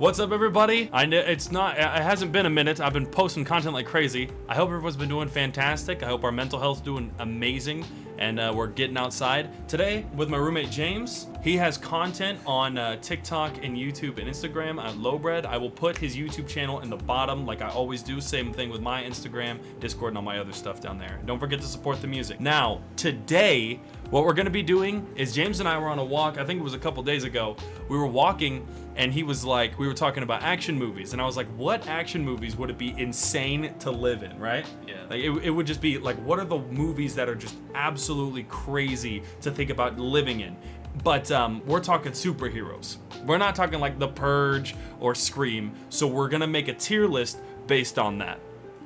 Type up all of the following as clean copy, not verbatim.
What's up, everybody? I know it hasn't been a minute. I've been posting content like crazy. I hope everyone's been doing fantastic. I hope our mental health's doing amazing, and we're getting outside. Today, with my roommate James, he has content on TikTok and YouTube and Instagram at Lowbred. I will put his YouTube channel in the bottom like I always do. Same thing with my Instagram, Discord, and all my other stuff down there. Don't forget to support the music. Now, today, what we're gonna be doing is James and I were on a walk. I think it was a couple days ago. We were walking, and he was like, we were talking about action movies, and I was like, what action movies would it be insane to live in, right? Yeah. Like it would just be like, what are the movies that are just absolutely crazy to think about living in? But we're talking superheroes. We're not talking like The Purge or Scream. So we're gonna make a tier list based on that.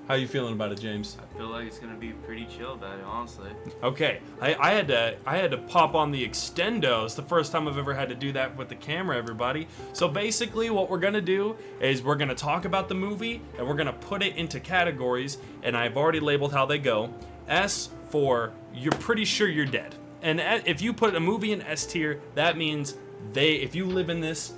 How you feeling about it, James? I feel like it's gonna be pretty chill about it, honestly. Okay, I had to pop on the extendo. It's the first time I've ever had to do that with the camera, everybody. So basically, what we're gonna do is we're gonna talk about the movie and we're gonna put it into categories. And I've already labeled how they go. S for you're pretty sure you're dead. And if you put a movie in S tier, that means if you live in this,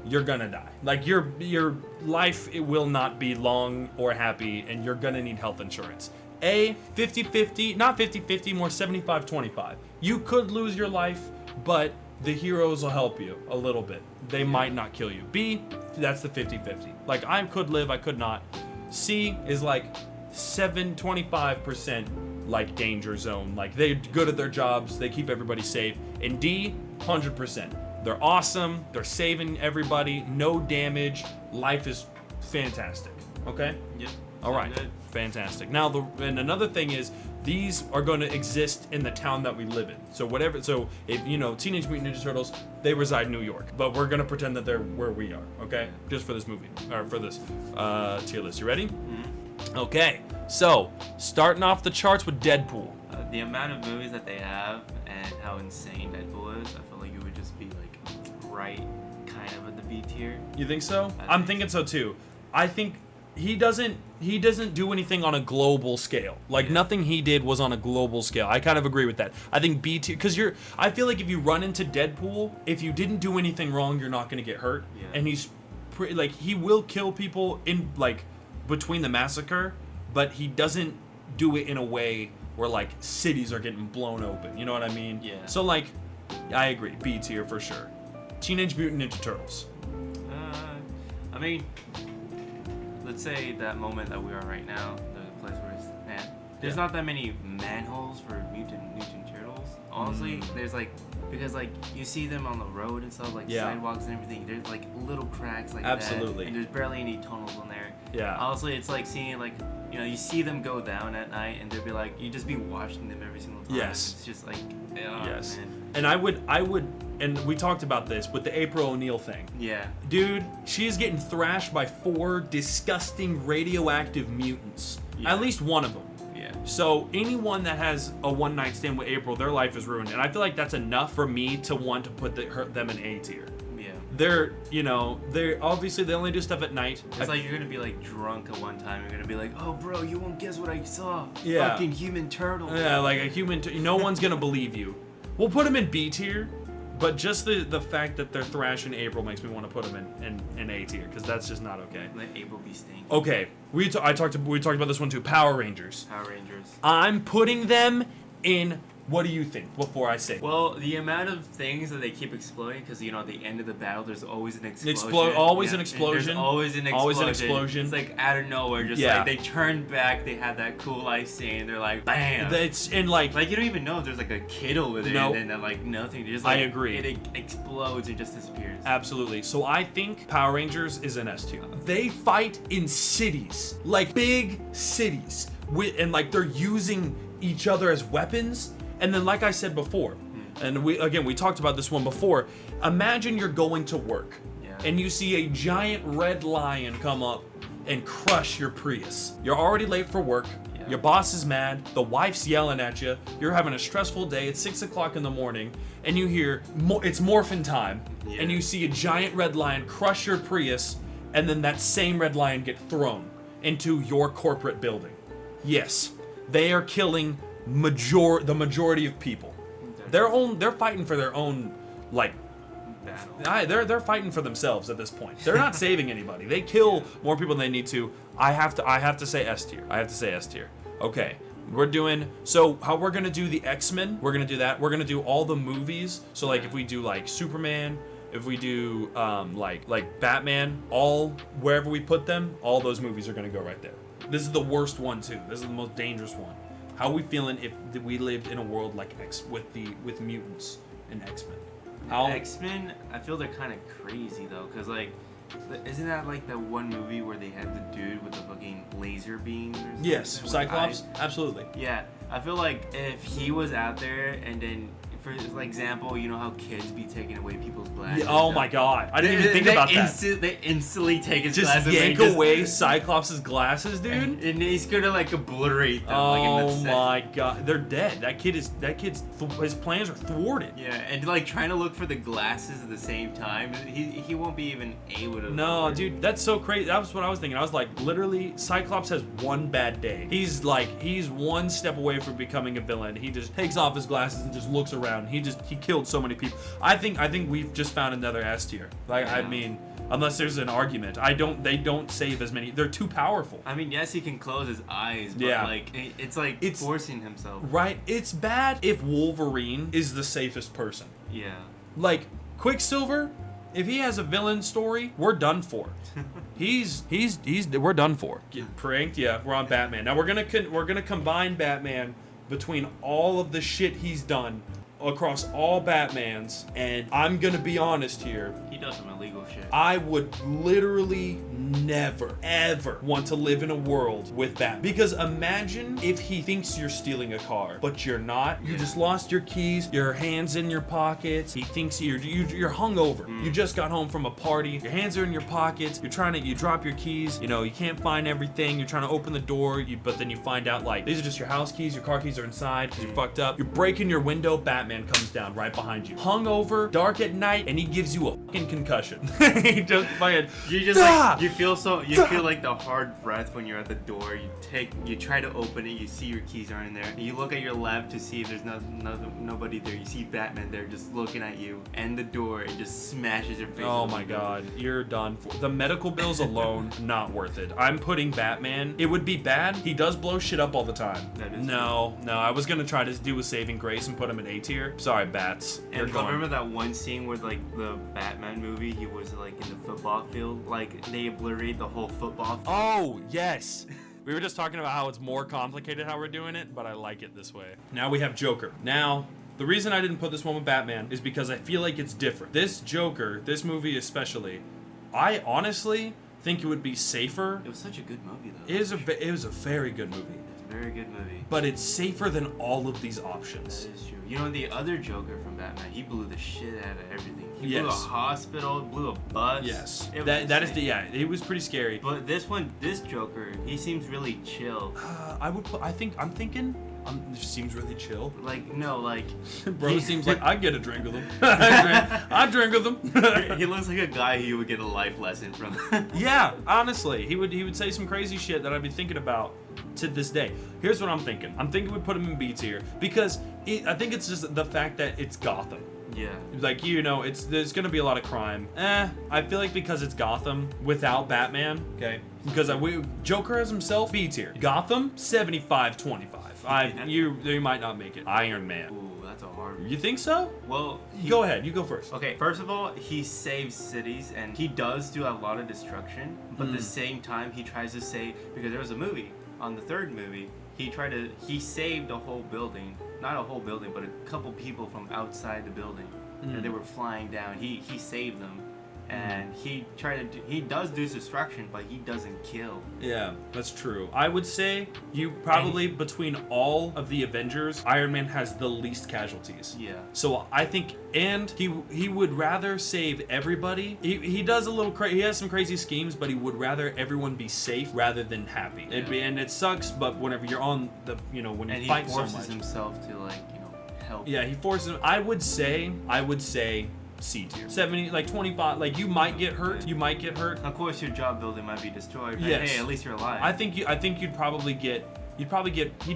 you're gonna die. Like your life, it will not be long or happy, and you're gonna need health insurance. A, 50-50, not 50-50, more 75-25. You could lose your life, but the heroes will help you a little bit. They might not kill you. B, that's the 50-50. Like I could live, I could not. C is like 25% like danger zone. Like they're good at their jobs, they keep everybody safe. And D, 100%. They're awesome, they're saving everybody, no damage, life is fantastic, okay? Yep. All right, good. Fantastic. Now, and another thing is, these are going to exist in the town that we live in. So if, Teenage Mutant Ninja Turtles, they reside in New York, but we're going to pretend that they're where we are, okay? Just for this movie, or for this tier list. You ready? Mm-hmm. Okay, so, starting off the charts with Deadpool. The amount of movies that they have and how insane Deadpool is, I feel like it would just be like right kind of at the B tier. You think so? I'm thinking so too. I think he doesn't do anything on a global scale. Like nothing he did was on a global scale. I kind of agree with that. I think B tier, because I feel like if you run into Deadpool, if you didn't do anything wrong, you're not going to get hurt. Yeah. And he's he will kill people in like between the massacre, but he doesn't do it in a way where like cities are getting blown open. You know what I mean? Yeah. So like, I agree. B tier for sure. Teenage Mutant Ninja Turtles. I mean, let's say that moment that we are right now, the place where there's not that many manholes for mutant turtles. Honestly, there's because you see them on the road and stuff, sidewalks and everything. There's like little cracks like that, and there's barely any tunnels in there. Yeah. Honestly, it's like seeing you see them go down at night, and they'd be like, you just be watching them every single time. Yes. It's just like, yes. Man. And I would, and we talked about this with the April O'Neil thing. Yeah. Dude, she is getting thrashed by 4 disgusting radioactive mutants. Yeah. At least one of them. Yeah. So anyone that has a one-night stand with April, their life is ruined. And I feel like that's enough for me to want to put them in A tier. They're obviously they only do stuff at night. It's like you're gonna be like drunk at one time. You're gonna be like, oh bro, you won't guess what I saw. Yeah. Fucking human turtle. Yeah, like a human. No one's gonna believe you. We'll put them in B tier, but just the fact that they're thrashing April makes me want to put them in A tier because that's just not okay. Let April be stinky. Okay, we talked about this one too. Power Rangers. I'm putting them in. What do you think before I say? Well, the amount of things that they keep exploding, because at the end of the battle, there's always an explosion. Always an explosion. There's always an explosion. Always an explosion. It's like out of nowhere, just like they turn back. They have that cool life scene. They're like, bam. It's in like you don't even know if there's like a kid over there, and then like nothing. Just I agree. It explodes and just disappears. Absolutely. So I think Power Rangers is an S tier. They fight in cities, like big cities, and like they're using each other as weapons. And then, like I said before, and we talked about this one before, imagine you're going to work, and you see a giant red lion come up and crush your Prius. You're already late for work, your boss is mad, the wife's yelling at you, you're having a stressful day, it's 6 o'clock in the morning, and you hear, it's morphin' time, and you see a giant red lion crush your Prius, and then that same red lion get thrown into your corporate building. Yes, they are killing the majority of people. They're fighting for their own battle. They're fighting for themselves at this point. They're not saving anybody. They kill more people than they need to. I have to say S tier. Okay. So how we're gonna do the X-Men, we're gonna do that. We're gonna do all the movies. So like if we do like Superman, if we do like Batman, wherever we put them, all those movies are gonna go right there. This is the worst one too. This is the most dangerous one. How are we feeling if we lived in a world like with mutants and X-Men? X-Men, I feel they're kind of crazy though, cause like, isn't that like the one movie where they had the dude with the fucking laser beam? Or something? Yes, Cyclops, absolutely. Yeah, I feel like if he was out there and then, for example, you know how kids be taking away people's glasses? Yeah, oh my god, I didn't even think about that. They instantly take his just glasses yank away Cyclops' glasses, dude. And he's gonna like obliterate them. Oh like, in my god, they're dead. His plans are thwarted. Yeah, and like trying to look for the glasses at the same time, he won't be even able to. No, dude, that's so crazy. That was what I was thinking. I was like, literally, Cyclops has one bad day. He's one step away from becoming a villain. He just takes off his glasses and just looks around. He killed so many people. I think we've just found another S tier. Like, yeah. I mean, unless there's an argument, they don't save as many. They're too powerful. I mean, yes, he can close his eyes, but yeah. like it's forcing himself. Right. It's bad if Wolverine is the safest person. Yeah. Like Quicksilver, if he has a villain story, we're done for. We're done for. Get pranked. Yeah, we're on Batman. Now we're gonna combine Batman between all of the shit he's done across all Batmans, and I'm gonna be honest here. He does some illegal shit. I would literally never, ever want to live in a world with Batman. Because imagine if he thinks you're stealing a car, but you're not. You just lost your keys, your hands in your pockets. He thinks you're hungover. You just got home from a party, your hands are in your pockets, you drop your keys, you can't find everything, you're trying to open the door, but then you find out like, these are just your house keys, your car keys are inside, because you're fucked up. You're breaking your window, Batman comes down right behind you. Hungover, dark at night, and he gives you a fucking concussion. He just fucking, you feel like the hard breath when you're at the door. You try to open it, you see your keys aren't in there. You look at your left to see if there's nobody there. You see Batman there just looking at you, and the door, it just smashes your face. Oh my god, you're done for. The medical bills alone, not worth it. I'm putting Batman. It would be bad. He does blow shit up all the time. No, I was gonna try to do a saving grace and put him in A tier. Sorry, Bats. And remember that one scene where like the Batman movie, he was like in the football field, like they obliterate the whole football field. Oh yes. We were just talking about how it's more complicated how we're doing it, but I like it this way. Now we have Joker. Now, the reason I didn't put this one with Batman is because I feel like it's different. This Joker, this movie especially, I honestly think it would be safer. It was such a good movie though. It was a very good movie. Very good movie. But it's safer than all of these options. That is true. You know, the other Joker from Batman, he blew the shit out of everything. He blew a hospital, blew a bus. Yes. It was pretty scary. But this Joker, he seems really chill. I'm thinking, seems really chill. Like, no, like... Bro seems like, I get a drink with him. I drink with him. He looks like a guy who you would get a life lesson from. Yeah, honestly. He would say some crazy shit that I'd be thinking about to this day. Here's what I'm thinking. I'm thinking we put him in B tier because I think it's just the fact that it's Gotham. Yeah. Like, there's gonna be a lot of crime. I feel like because it's Gotham without Batman, okay? Because Joker as himself, B tier. Gotham, 75-25. You might not make it. Iron Man. Ooh, that's a hard one. You think so? Well, go ahead. You go first. Okay, first of all, he saves cities, and he does do a lot of destruction, but at the same time, he tries to save, because there was a movie, on the third movie, he saved a whole building. Not a whole building, but a couple people from outside the building. And they were flying down. He saved them. And he does do destruction, but he doesn't kill. Yeah, that's true. I would say between all of the Avengers, Iron Man has the least casualties. Yeah. So I think, and he would rather save everybody. He does a little he has some crazy schemes, but he would rather everyone be safe rather than happy. Yeah. And it sucks, but whenever you're on the, when you fight so much. And he forces himself to help. Yeah, he forces him. I would say C tier. 70, 25, you might get hurt. You might get hurt. Of course, your job building might be destroyed, but yes. Hey, at least you're alive. I think he'd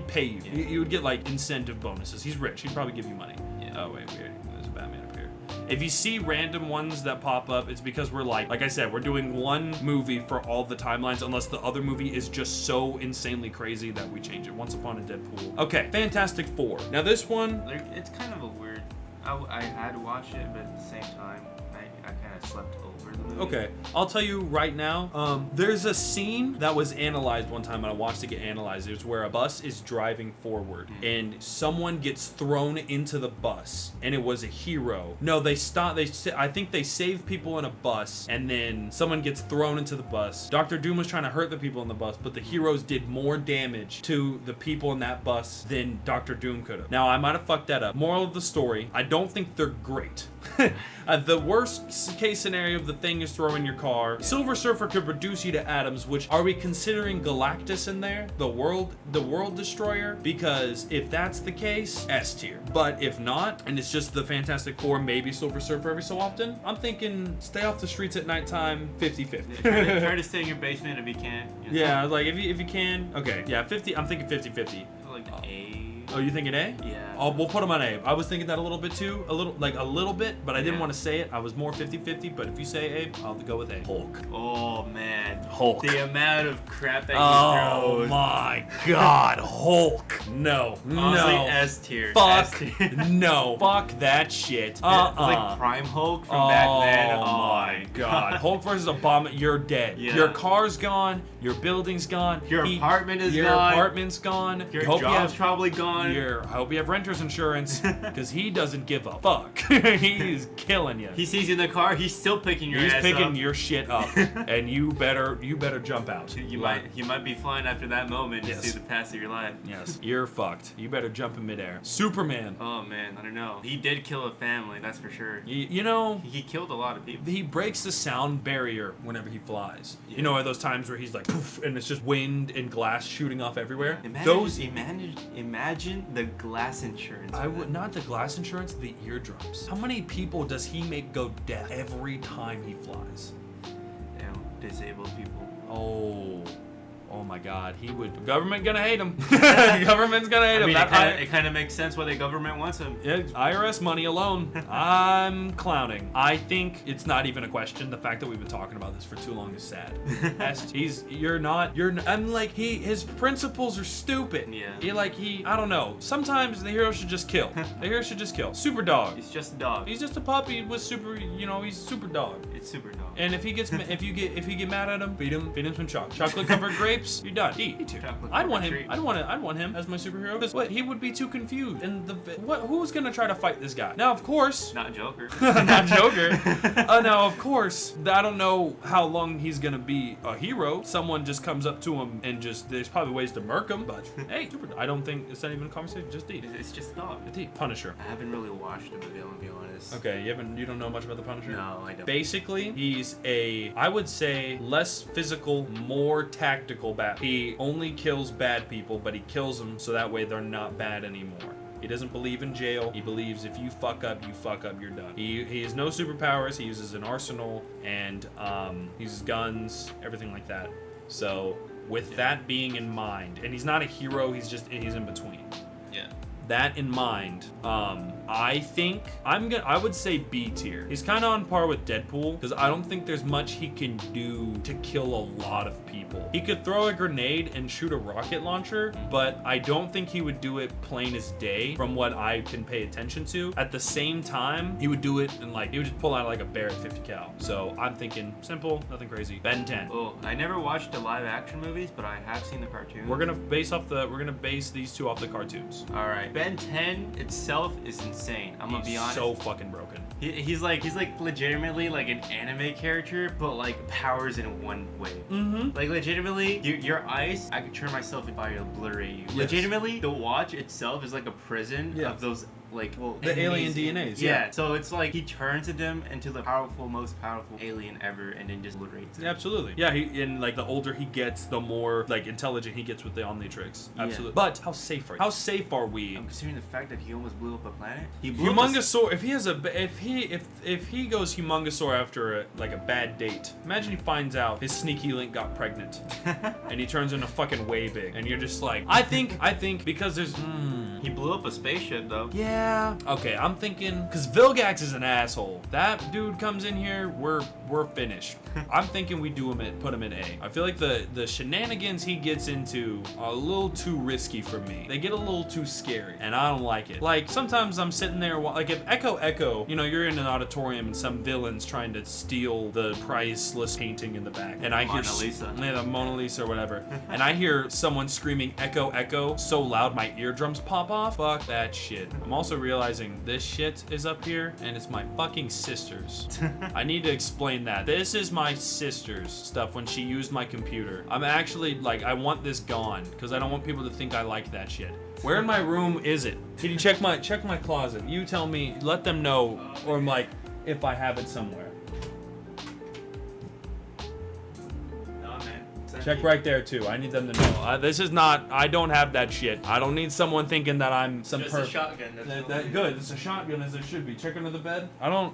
pay you. Yeah. You would get incentive bonuses. He's rich. He'd probably give you money. Yeah. Oh wait, weird. There's a Batman up here. If you see random ones that pop up, it's because we're like I said, we're doing one movie for all the timelines unless the other movie is just so insanely crazy that we change it. Once Upon a Deadpool. Okay, Fantastic Four. Now this one, it's kind of a weird. I had to watch it, but at the same time, I kind of slept over the movie. okay, I'll tell you right now, there's a scene that was analyzed one time and I watched it get analyzed. It was where a bus is driving forward and someone gets thrown into the bus and it was a hero. No, I think they save people in a bus and then someone gets thrown into the bus. Dr. Doom was trying to hurt the people in the bus, but the heroes did more damage to the people in that bus than Dr. Doom could have. Now, I might have fucked that up. Moral of the story, I don't think they're great. The worst case scenario of the Thing is throwing your car. Silver Surfer could reduce you to atoms, which are we considering Galactus in there? The world destroyer? Because if that's the case, S tier. But if not, and it's just the Fantastic Four, maybe Silver Surfer every so often, I'm thinking stay off the streets at nighttime, 50-50. Try to stay in your basement if you can. You know? Yeah, like if you can. Okay, yeah, 50. I'm thinking 50-50. Like A. Oh, you thinking A? Yeah. Oh, we'll put him on A. I was thinking that a little bit too. A little bit, but I didn't Yeah. want to say it. I was more 50-50, but if you say A, I'll go with A. Hulk. Oh man. Hulk. The amount of crap that he Oh throws. my god, Hulk. No. Honestly, No. S tier. Fuck. S tier. No. Fuck that shit. It's like Prime Hulk from back then. Oh my god. Hulk versus a bomb, you're dead. Yeah. Your car's gone. Your building's gone. Your apartment is your gone. apartment's gone. Your Hope you job's have- probably gone. I hope you have renter's insurance, because he doesn't give a fuck. He's killing you. He sees you in the car. He's still picking your He's ass picking up. your shit up, and you better jump out. You might be flying after that moment to Yes. see the pass of your life. Yes, you're fucked. You better jump in midair. Superman. Oh man, I don't know. He did kill a family, that's for sure. You know, He killed a lot of people. he breaks the sound barrier whenever he flies. Yeah. You know, are those times where he's like, poof, and it's just wind and glass shooting off everywhere? Imagine the glass insurance. I would not the glass insurance, the eardrums. How many people does he make go deaf every time he flies? Disabled people. Oh my god, he would. Government gonna hate him. Government's gonna hate him. It kind of makes sense why the government wants him. Yeah, IRS money alone. I'm clowning. I think it's not even a question. The fact that we've been talking about this for too long is sad. I'm like, his principles are stupid. Yeah. I don't know. Sometimes the hero should just kill. The hero should just kill. Superdog. He's just a dog. He's just a puppy with he's Superdog. It's Superdog. And if you get mad at him, feed him some chocolate covered grapes. You're done. Eat. Chocolate I'd want covered him. treat. I'd want him as my superhero. Because he would be too confused. And who's gonna try to fight this guy? Now, of course, Not Joker. not Joker. Now, of course, I don't know how long he's gonna be a hero. Someone just comes up to him and there's probably ways to murk him. But hey, I don't think it's not even a conversation. Just eat. It's just a dog. Just eat. Punisher. I haven't really watched the movie, I'll be honest. Okay, you don't know much about the Punisher? No, I don't. Basically, he's I would say, less physical, more tactical bat. He only kills bad people, but he kills them so that way they're not bad anymore. He doesn't believe in jail. He believes if you fuck up, you're done. He has no superpowers. He uses an arsenal and uses guns, everything like that. So with that being in mind, and he's not a hero, he's in between. Yeah. That in mind, I think I would say B tier. He's kind of on par with Deadpool because I don't think there's much he can do to kill a lot of people. He could throw a grenade and shoot a rocket launcher, but I don't think he would do it plain as day from what I can pay attention to. At the same time, he would do it and he would just pull out like a bear at 50 cal. So I'm thinking simple, nothing crazy. Ben 10. Oh, I never watched the live action movies, but I have seen the cartoons. We're gonna base these two off the cartoons. All right. Ben 10 itself is insane. I'm gonna be honest. So fucking broken. He's like legitimately like an anime character, but like powers in one way. Mm-hmm. Like legitimately, your ice, I could turn myself if I obliterate you. Yes. Legitimately, the watch itself is like a prison of those the alien DNAs. Yeah. So it's like he turns them into the most powerful alien ever, and then just obliterates them. Absolutely. Yeah. The older he gets, the more intelligent he gets with the Omnitrix. Absolutely. Yeah. But how safe are we? I'm considering the fact that he almost blew up a planet. Humongosaur. If he goes Humongosaur after a bad date, imagine he finds out his sneaky link got pregnant, and he turns into fucking way big, and you're just like, I think because there's. He blew up a spaceship though. Yeah. Okay, I'm thinking because Vilgax is an asshole. That dude comes in here, we're finished. I'm thinking we put him in A. I feel like the shenanigans he gets into are a little too risky for me. They get a little too scary, and I don't like it. Like sometimes I'm sitting there, like if Echo, you know, you're in an auditorium and some villain's trying to steal the priceless painting in the back, and I hear the Mona Lisa or whatever, and I hear someone screaming Echo so loud my eardrums pop off. Fuck that shit. I'm also realizing this shit is up here, and it's my fucking sister's. I need to explain that. This is my sister's stuff when she used my computer. I'm actually like, I want this gone because I don't want people to think I like that shit. Where in my room is it? Can you check my closet? You tell me, let them know, or like if I have it somewhere. No, man. Check right there too. I need them to know. This is not. I don't have that shit. I don't need someone thinking that I'm some Just a shotgun. That's good. It's a shotgun as it should be. Check under the bed. I don't.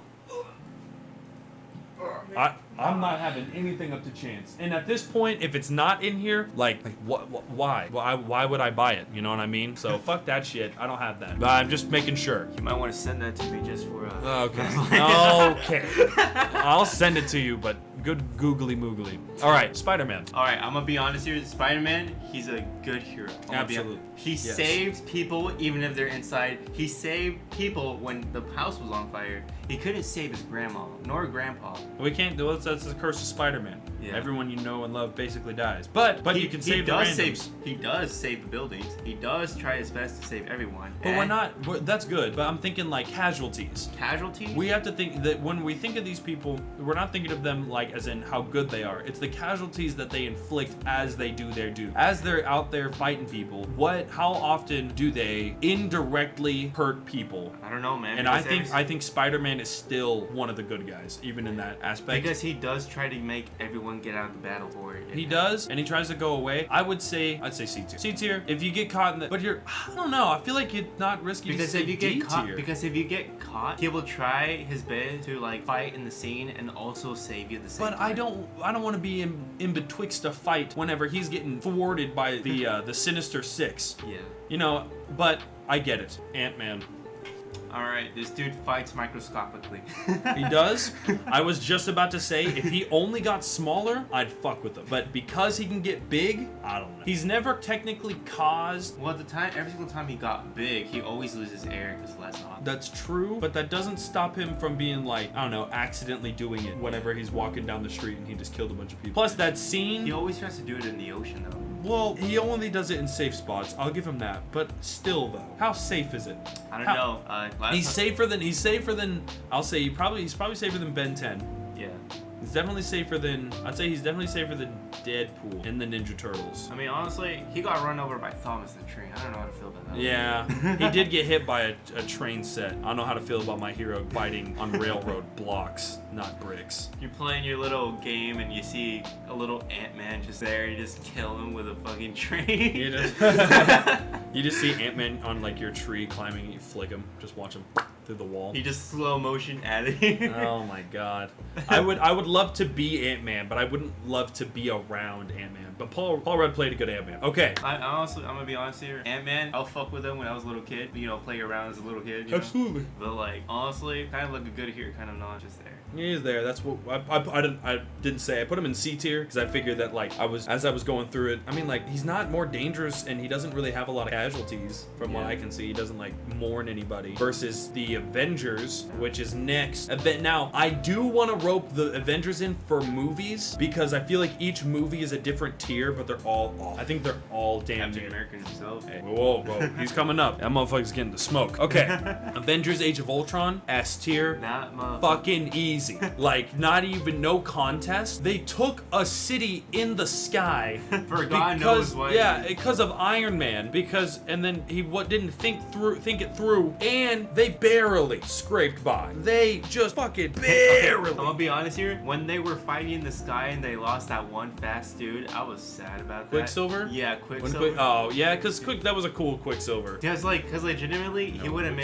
I'm not having anything up to chance. And at this point, if it's not in here, like why? Why would I buy it? You know what I mean? So fuck that shit. I don't have that. But I'm just making sure. You might want to send that to me just for. Okay. Okay. I'll send it to you, but good googly moogly. All right, Spider-Man. All right, I'm gonna be honest here. Spider-Man, he's a good hero. Absolutely. He saves people even if they're inside. He saved people when the house was on fire. He couldn't save his grandma nor grandpa. We can't do it. That's the curse of Spider-Man. Yeah. Everyone you know and love basically dies. But you can save the randoms. He does save the buildings. He does try his best to save everyone. But we're not. That's good. But I'm thinking like casualties. Casualties? We have to think that when we think of these people, we're not thinking of them like as in how good they are. It's the casualties that they inflict as they do their due. As they're out there fighting people, how often do they indirectly hurt people? I don't know, man. And I think Spider-Man is still one of the good guys, even in that aspect. Because he does try to make everyone get out of the battle for it. He does, and he tries to go away. I'd say C tier. C tier. If you get caught in the, but I don't know. I feel like it's not risky because to say if you D get caught, tier. because if you get caught, he will try his best to like fight in the scene and also save you at the same time. But I don't want to be in betwixt a fight whenever he's getting thwarted by the Sinister Six. Yeah. You know, but I get it. Ant-Man. Alright, this dude fights microscopically. He does? I was just about to say, if he only got smaller, I'd fuck with him. But because he can get big, I don't know. He's never technically caused... Well, every single time he got big, he always loses air because less oxygen. That's true, but that doesn't stop him from being like, I don't know, accidentally doing it whenever he's walking down the street and he just killed a bunch of people. Plus that scene... He always tries to do it in the ocean, though. Well, he only does it in safe spots. I'll give him that. But still, though, how safe is it? I don't know. He's safer than. I'll say he's probably safer than Ben 10. Yeah. He's definitely safer than. I'd say he's definitely safer than Deadpool and the Ninja Turtles. I mean, honestly, he got run over by Thomas the Train. I don't know how to feel about that. Yeah, he did get hit by a train set. I don't know how to feel about my hero fighting on railroad blocks, not bricks. You're playing your little game and you see a little Ant-Man just there. You just kill him with a fucking train. You just see Ant-Man on like your tree climbing and you flick him. Just watch him through the wall. He just slow motion at it. Oh my god. I would love to be Ant-Man, but I wouldn't love to be around Ant-Man. But Paul Rudd played a good Ant-Man. Okay. I'm gonna be honest here. Ant-Man, I'll fuck with him when I was a little kid. You know, play around as a little kid. You Absolutely. know? But like, honestly, kind of like a good here, kind of not just there. He's there. That's what I didn't say. I put him in C tier because I figured that like as I was going through it. I mean, like he's not more dangerous and he doesn't really have a lot of casualties from what I can see. He doesn't like mourn anybody. Versus the Avengers, which is next. Now I do want to rope the Avengers in for movies because I feel like each movie is a different tier, but they're all off. I think they're all damn Captain near. America himself. Hey, whoa, he's coming up. That motherfucker's getting the smoke. Okay, Avengers: Age of Ultron, S tier. That fucking easy. Like, not even no contest. They took a city in the sky for God knows what. Yeah, because of Iron Man. And then he didn't think it through, and they barely scraped by. They just fucking barely. I'm gonna be honest here. When they were fighting in the sky and they lost that one fast dude, I was sad about that. Quicksilver? Yeah, Quicksilver. Oh yeah, because that was a cool Quicksilver. Yeah, because legitimately he wouldn't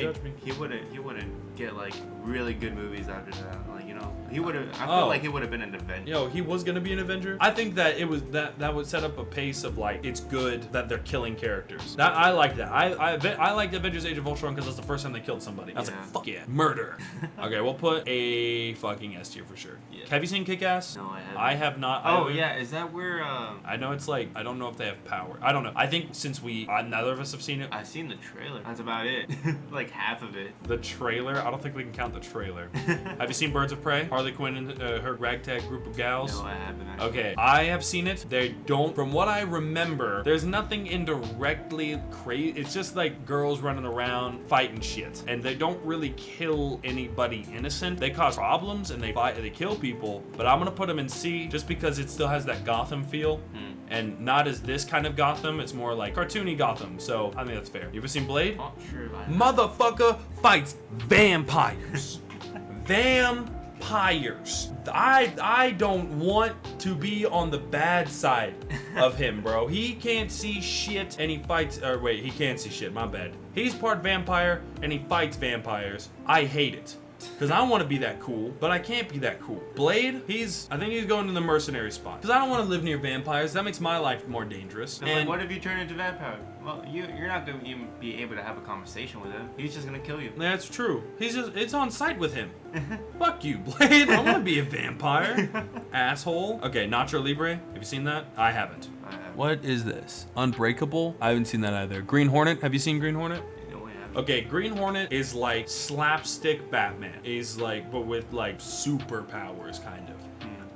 get like really good movies after that. Like, you know know, he would have. I feel like he would have been an Avenger. Yo, he was gonna be an Avenger. I think that it was that would set up a pace of like it's good that they're killing characters. That I like that. I like Avengers: Age of Ultron because that's the first time they killed somebody. I was like, fuck yeah, murder. Okay, we'll put a fucking S tier for sure. Yeah. Have you seen Kick-Ass? No, I haven't. I have not. Oh yeah, is that where? I know it's like I don't know if they have power. I don't know. I think since neither of us have seen it. I've seen the trailer. That's about it. Like half of it. The trailer? I don't think we can count the trailer. Have you seen Birds of Prey? Harley Quinn and her ragtag group of gals? No, I haven't actually. Okay, I have seen it. They don't, from what I remember, there's nothing indirectly crazy. It's just like girls running around fighting shit. And they don't really kill anybody innocent. They cause problems and they fight and they kill people. But I'm gonna put them in C just because it still has that Gotham feel. And not as this kind of Gotham, it's more like cartoony Gotham. So I think that's fair. You ever seen Blade? Oh, sure. Motherfucker fights vampires. Vampires. I don't want to be on the bad side of him, bro. He can't see shit and he fights, or wait, he can't see shit, my bad. He's part vampire and he fights vampires. I hate it. Because I want to be that cool, but I can't be that cool. Blade, I think he's going to the mercenary spot. Because I don't want to live near vampires. That makes my life more dangerous. And like, what if you turn into vampire? Well, you're not going to even be able to have a conversation with him. He's just going to kill you. That's true. It's on site with him. Fuck you, Blade. I want to be a vampire. Asshole. Okay, Nacho Libre. Have you seen that? I haven't. What is this? Unbreakable? I haven't seen that either. Green Hornet. Have you seen Green Hornet? Okay, Green Hornet is like slapstick Batman. He's like, but with like superpowers, kind of.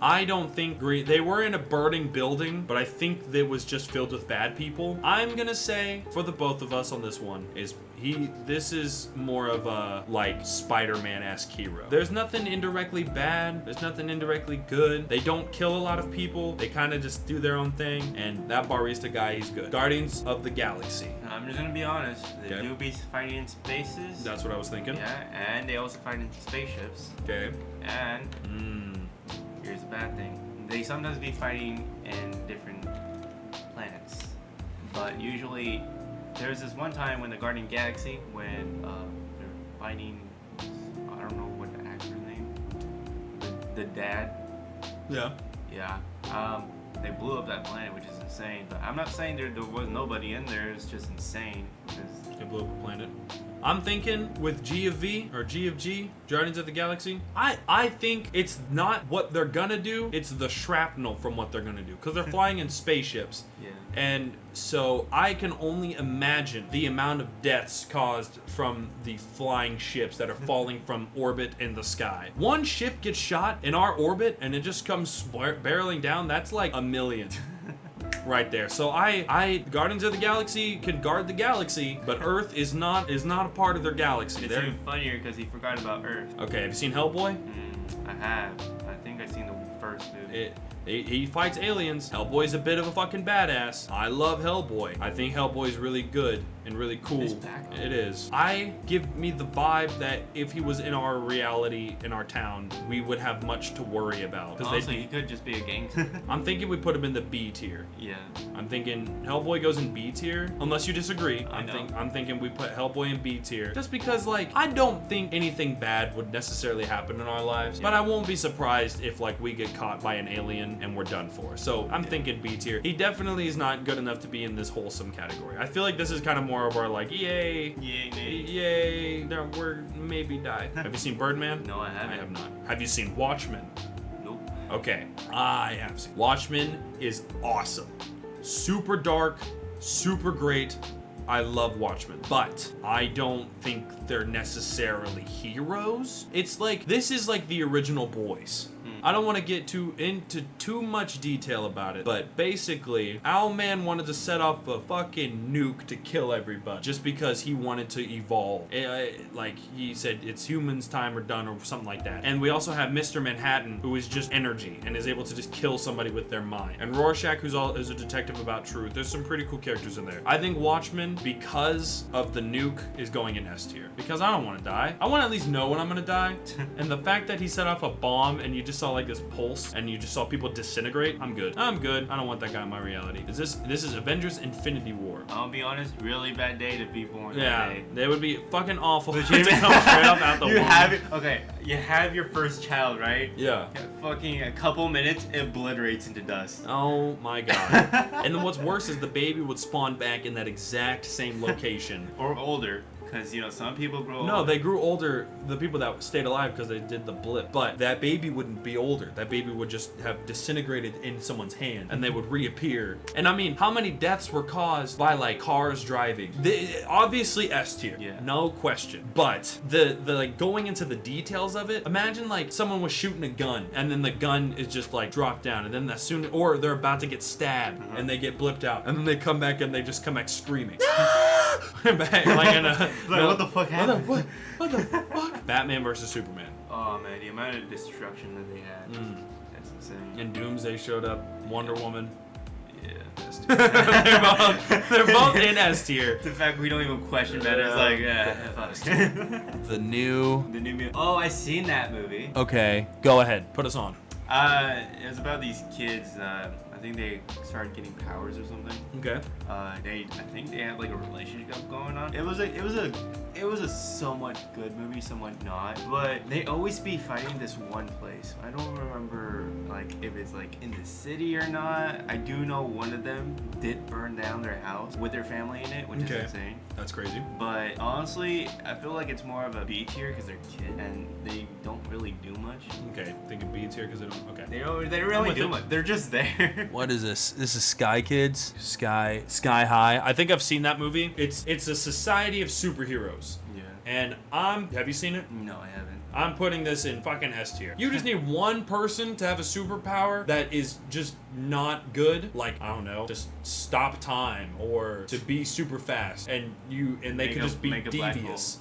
I don't think they were in a burning building, but I think it was just filled with bad people. I'm gonna say for the both of us on this one this is more of a like Spider-Man-esque hero. There's nothing indirectly bad. There's nothing indirectly good. They don't kill a lot of people. They kind of just do their own thing. And that barista guy, he's good. Guardians of the Galaxy. I'm just gonna be honest. They do be fighting in spaces. That's what I was thinking. Yeah, and they also fight in spaceships. Okay. And here's the bad thing. They sometimes be fighting in different planets. But usually, there's this one time when the Guardian Galaxy, when they're fighting, I don't know what the actor's name, the dad. Yeah. Yeah. They blew up that planet, which is insane. But I'm not saying there was nobody in there. It's just insane. They blew up a planet. I'm thinking with G of V or G of G, Guardians of the Galaxy, I think it's not what they're gonna do, it's the shrapnel from what they're gonna do. Because they're flying in spaceships. Yeah. And so I can only imagine the amount of deaths caused from the flying ships that are falling from orbit in the sky. One ship gets shot in our orbit and it just comes barreling down, that's like 1 million. Right there. So Guardians of the Galaxy can guard the galaxy, but Earth is not a part of their galaxy. It's even funnier because he forgot about Earth. Okay, have you seen Hellboy? I have. I think I've seen the first movie. He fights aliens. Hellboy's a bit of a fucking badass. I love Hellboy. I think Hellboy's really good and really cool. It is. I give me the vibe that if he was in our reality, in our town, we would have much to worry about. Honestly, he could just be a gangster. I'm thinking we put him in the B tier. Yeah. I'm thinking Hellboy goes in B tier, unless you disagree. I'm thinking we put Hellboy in B tier, just because like I don't think anything bad would necessarily happen in our lives, but I won't be surprised if like we get caught by an alien and we're done for. So I'm thinking B tier. He definitely is not good enough to be in this wholesome category. I feel like this is kind of more of our like yay, we're maybe die. Have you seen Birdman? No, I haven't. I have not. Have you seen Watchmen? Nope. Okay, I have seen. Watchmen is awesome. Super dark, super great. I love Watchmen, but I don't think they're necessarily heroes. It's like, this is like the original Boys. I don't want to get into too much detail about it, but basically, Owlman wanted to set off a fucking nuke to kill everybody just because he wanted to evolve. Like he said, it's humans' time or done or something like that. And we also have Mr. Manhattan, who is just energy and is able to just kill somebody with their mind. And Rorschach, who's a detective about truth. There's some pretty cool characters in there. I think Watchmen, because of the nuke, is going in S tier. Because I don't want to die. I want to at least know when I'm going to die. And the fact that he set off a bomb and you just saw saw like this pulse and you just saw people disintegrate, I'm good. I'm good. I don't want that guy in my reality. This is Avengers Infinity War. I'll be honest, really bad day to be born. Yeah, that day. they would be fucking awful. But to come straight up out the you womb. have it. Okay, you have your first child, right? Yeah. Fucking a couple minutes, it obliterates into dust. Oh my god. And then what's worse is the baby would spawn back in that exact same location. Or older. Because, you know, some people grow No, older. they grew older, the people that stayed alive, because they did the blip. But that baby wouldn't be older. That baby would just have disintegrated in someone's hand, and they would reappear. And I mean, how many deaths were caused by, like, cars driving? Obviously S tier. Yeah. No question. But the like, going into the details of it, imagine, like, someone was shooting a gun, and then the gun is just, like, dropped down, and then as soon, or they're about to get stabbed, and they get blipped out, and then they come back, and they just come back screaming. Back, like in a... Like, what the fuck happened? What the fuck? Batman versus Superman. Oh man, the amount of destruction that they had. That's insane. And Doomsday showed up. Wonder Woman. Yeah. they're both in S tier. The fact we don't even question that is like, yeah. The new. The new movie. Oh, I seen that movie. Okay, go ahead. Put us on. It was about these kids. I think they started getting powers or something. Okay. I think they had like a relationship going on. It was a somewhat good movie, somewhat not. But they always be fighting this one place. I don't remember like if it's like in the city or not. I do know one of them did burn down their house with their family in it, which is insane. That's crazy. But honestly, I feel like it's more of a B tier because they're kids and they don't really do much. Okay, think of B tier because they don't. Okay. They don't really do much. They're just there. What is this? This is Sky Kids. Skyhigh. I think I've seen that movie. It's a society of superheroes. Yeah. And have you seen it? No, I haven't. I'm putting this in fucking S tier. You just need one person to have a superpower that is just not good. Like, I don't know, just stop time or to be super fast, and they can just be devious.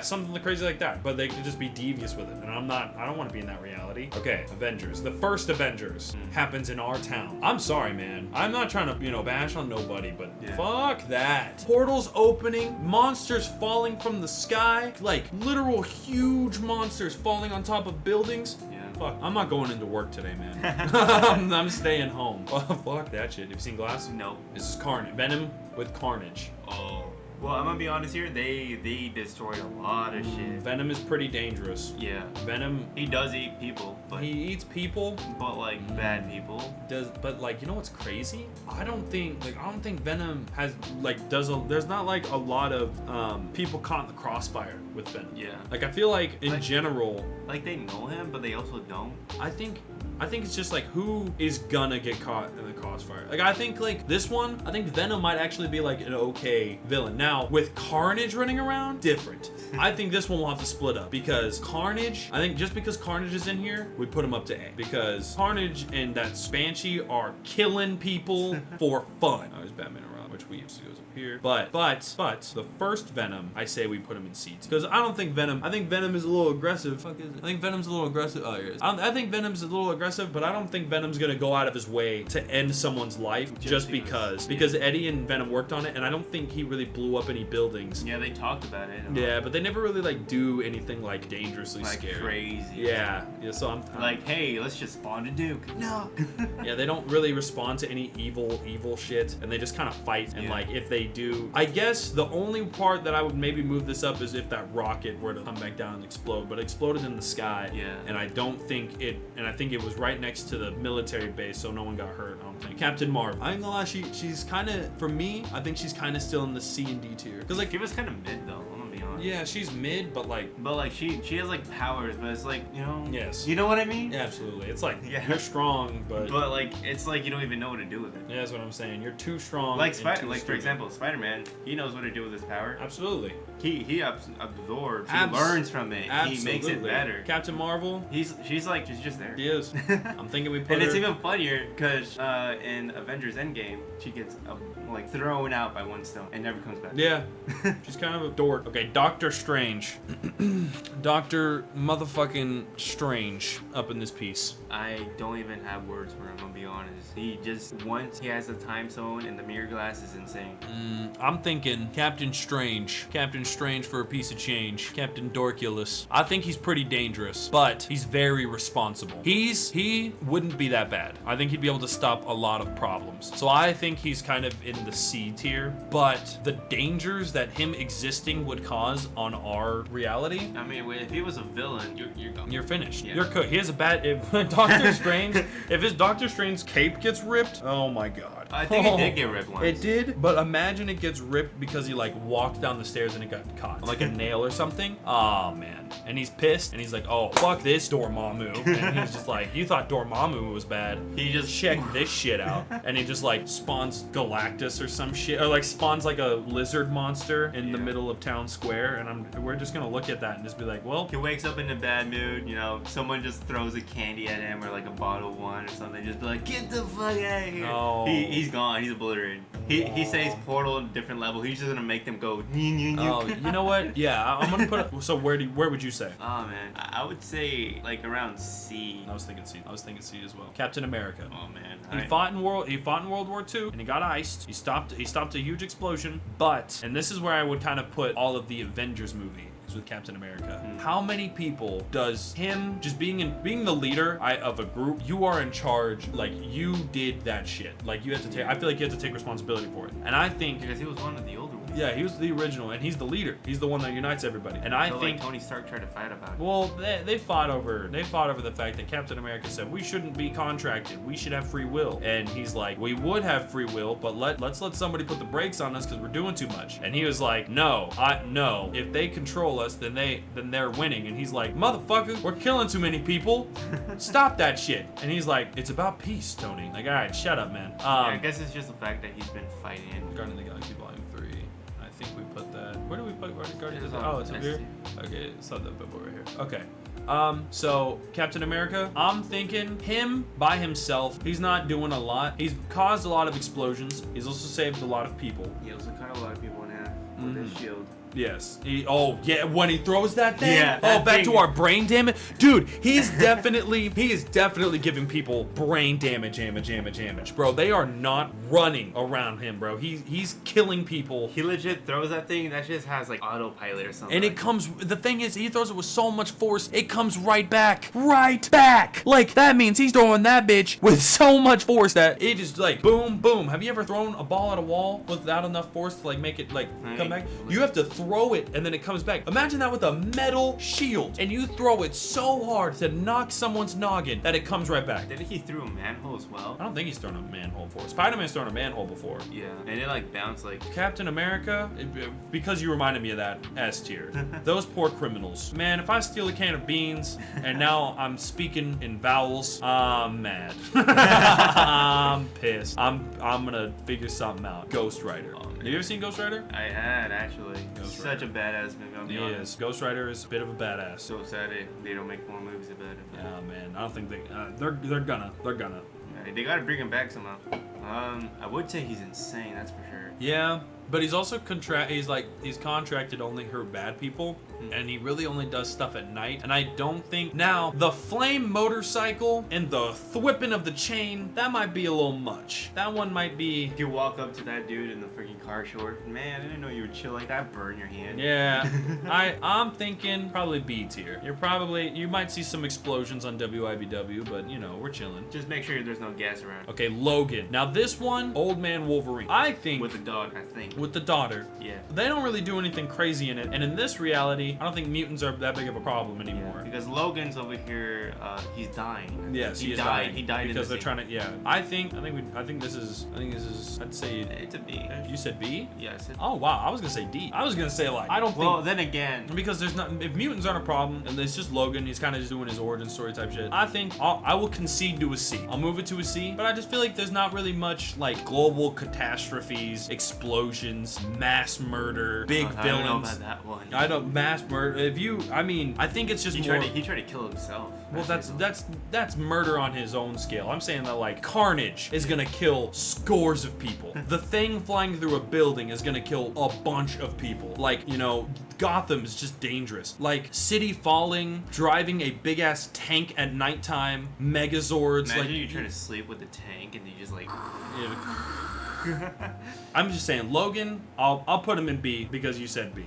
Something crazy like that. But they can just be devious with it. And I don't want to be in that reality. Okay, Avengers. The first Avengers happens in our town. I'm sorry, man. I'm not trying to, bash on nobody, but fuck that. Portals opening, monsters falling from the sky, like literal huge monsters falling on top of buildings. Fuck, I'm not going into work today, man. I'm staying home. Oh, fuck that shit. Have you seen Glass? No. This is Carnage. Venom with Carnage. Oh. Well, I'm gonna be honest here. They destroyed a lot of shit. Venom is pretty dangerous. Yeah. Venom. He does eat people, but he eats people, but like bad people. But like, you know what's crazy? I don't think Venom has there's not like a lot of people caught in the crossfire with Venom. Yeah. Like, I feel like in general, like they know him, but they also don't. I think it's just like, who is gonna get caught in the crossfire? Like, I think like this one, I think Venom might actually be like an okay villain. Now, with Carnage running around, different. I think this one will have to split up because Carnage, I think just because Carnage is in here, we put him up to A. Because Carnage and that Banshee are killing people for fun. Oh, there's Batman around, which we used to goes up here. But the first Venom, I say we put him in C because I think Venom is a little aggressive. Fuck is it? I think Venom's a little aggressive. Oh, here it is. I think Venom's a little aggressive, but I don't think Venom's gonna go out of his way to end someone's life just because Eddie and Venom worked on it, and I don't think he really blew up any buildings. Yeah, they talked about it. Yeah, but they never really like do anything like dangerously scary. Crazy. Yeah. So I'm like, hey, let's just spawn a Duke. No. Yeah, they don't really respond to any evil shit, and they just kind of fight. And like, if they do, I guess the only part that I would maybe move this up is if that rocket were to come back down and explode, but it exploded in the sky. Yeah. And I think it was right next to the military base, so no one got hurt. I don't think. Captain Marvel. I ain't gonna lie, she's kind of, for me, I think she's kind of still in the C and D tier. Cause like, she was kind of mid though. I'm gonna be honest. Yeah, she's mid, but like she has like powers, but it's like, Yes. You know what I mean? Yeah, absolutely. It's like, you're strong, but like, it's like you don't even know what to do with it. Yeah, that's what I'm saying. You're too strong. Like for example, Spiderman, he knows what to do with his power. Absolutely. He absorbs. He learns from it. Absolutely. He makes it better. Captain Marvel. She's just there. She is. I'm thinking we put and her... it's even funnier because in Avengers Endgame, she gets thrown out by one stone and never comes back. Yeah. She's kind of a dork. Okay, Doctor Doctor Strange. Doctor motherfucking Strange up in this piece. I don't even have words for him, I'll be honest. He just, once he has a time zone and the mirror glass is insane. I'm thinking Captain Strange. Captain Strange for a piece of change. Captain Dorculus. I think he's pretty dangerous, but he's very responsible. He wouldn't be that bad. I think he'd be able to stop a lot of problems. So I think he's kind of in the C tier, but the dangers that him existing would cause on our reality, I mean, if he was a villain, you're gone. you're finished. Yeah. You're cooked. He has a bad, if Doctor Strange, if his Doctor Strange's cape gets ripped, oh my God. I think it did get ripped once. It did, but imagine it gets ripped because he like walked down the stairs and it got caught. Like a nail or something. Oh man. And he's pissed and he's like, oh, fuck this Dormammu. And he's just like, you thought Dormammu was bad. He just Check this shit out. And he just like spawns Galactus or some shit. Or like spawns like a lizard monster in the middle of town square. And we're just gonna look at that and just be like, well. He wakes up in a bad mood, you know, someone just throws a candy at him or like a bottle of wine or something, just be like, get the fuck out of here. No. He's gone, he's obliterated. He says portal at a different level, he's just gonna make them go Oh, you know what? Yeah, I'm gonna put. So where would you say? Oh man, I would say like around C. I was thinking C. I was thinking C as well. Captain America. Oh man. He fought in World War II and he got iced. He stopped a huge explosion. But, and this is where I would kind of put all of the Avengers movie. With Captain America. How many people does him just being the leader of a group, you are in charge, like you did that shit. Like you have to take, I feel like you have to take responsibility for it. And I think because he was one of the older ones. Yeah, he was the original and he's the leader. He's the one that unites everybody. And I think like Tony Stark tried to fight about it. Well, they fought over the fact that Captain America said we shouldn't be contracted. We should have free will. And he's like, we would have free will, but let's let somebody put the brakes on us because we're doing too much. And he was like, no. If they control us, then they're winning. And he's like, motherfucker, we're killing too many people. Stop that shit. And he's like, it's about peace, Tony. Like, all right, shut up, man. Yeah, I guess it's just the fact that he's been fighting. Guardians of the Galaxy Volume 3. I think we put that. Where do we put Guardians of the on Galaxy? Oh, it's S up here. Okay, saw that before right here. Okay. So Captain America, I'm thinking him by himself. He's not doing a lot. He's caused a lot of explosions. He's also saved a lot of people. He also cut a lot of people in half with his shield. Yes. When he throws that thing. Yeah. Back to our brain damage. Dude, he is definitely giving people brain damage, bro. They are not running around him, bro. He's killing people. He legit throws that thing. That just has like autopilot or something. And it comes. The thing is, he throws it with so much force, it comes right back. Right back. Like that means he's throwing that bitch with so much force that it is like boom, boom. Have you ever thrown a ball at a wall without enough force to like make it like come back? You have to throw it and then it comes back. Imagine that with a metal shield and you throw it so hard to knock someone's noggin that it comes right back. Didn't he throw a manhole as well? I don't think he's thrown a manhole before. Spider-Man's thrown a manhole before. Yeah, and it like bounced like. Captain America, because you reminded me of that, S tier. Those poor criminals. Man, if I steal a can of beans and now I'm speaking in vowels, I'm mad. I'm pissed. I'm gonna figure something out. Ghost Rider. Have you ever seen Ghost Rider? I had actually. Such a badass movie. I'll be honest. Is. Ghost Rider is a bit of a badass. So sad they don't make more movies about it. Yeah, man. I don't think they're gonna. Yeah, they gotta bring him back somehow. I would say he's insane. That's for sure. Yeah. But he's also he's contracted only hurt bad people, and he really only does stuff at night. And I don't think now the flame motorcycle and the thwipping of the chain, that might be a little much. That one might be. If you walk up to that dude in the freaking car short, man, I didn't know you would chill like that. Burn your hand. Yeah, I'm thinking probably B tier. You might see some explosions on WIBW, but you know we're chilling. Just make sure there's no gas around. Okay, Logan. Now this one, Old Man Wolverine. I think with the dog, I think. With the daughter. Yeah. They don't really do anything crazy in it. And in this reality, I don't think mutants are that big of a problem anymore. Yeah, because Logan's over here, he's dying. Yes, he is died. dying. He died because in they're trying to. Yeah. I think this is. I'd say. It's a B. You said B? Yeah, I said. Oh wow, I was gonna say D. I was gonna say like I don't think. Well, then again. Because there's not. If mutants aren't a problem and it's just Logan, he's kind of just doing his origin story type shit. I think I will concede to a C. I'll move it to a C. But I just feel like there's not really much like global catastrophes, explosions. explosions, mass murder, big I villains. don't know about that one. I don't mass murder. I think it's just He more. tried to kill himself. Well, that's murder on his own scale. I'm saying that like Carnage is gonna kill scores of people. The Thing flying through a building is gonna kill a bunch of people. Like, you know, Gotham is just dangerous. Like City Falling, driving a big ass tank at nighttime, Megazords. Imagine like you trying to sleep with the tank and you just like. Yeah. I'm just saying, Logan. I'll put him in B because you said B,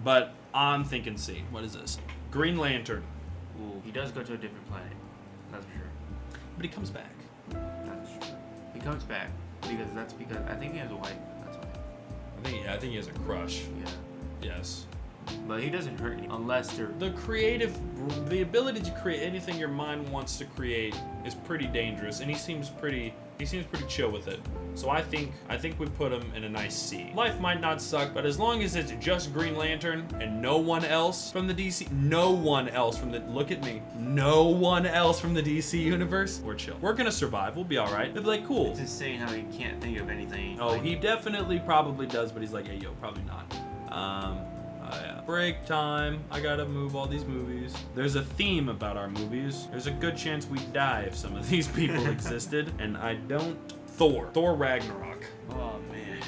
but I'm thinking C. What is this? Green Lantern. Ooh, he does go to a different planet. That's for sure. But he comes back. That's true. He comes back because I think he has a wife. That's why. I think he has a crush. Yeah. Yes. But he doesn't hurt anyone unless they're. The ability to create anything your mind wants to create is pretty dangerous, and he seems pretty chill with it. So I think we put him in a nice C. Life might not suck, but as long as it's just Green Lantern and no one else from the DC, no one else from the DC universe, we're chill. We're gonna survive. We'll be all right. They'll be like, cool. It's insane how he can't think of anything. Oh, he definitely probably does, but he's like, hey, yo, probably not. Yeah. Break time. I gotta move all these movies. There's a theme about our movies. There's a good chance we'd die if some of these people existed, and I don't. Thor Ragnarok. Oh man.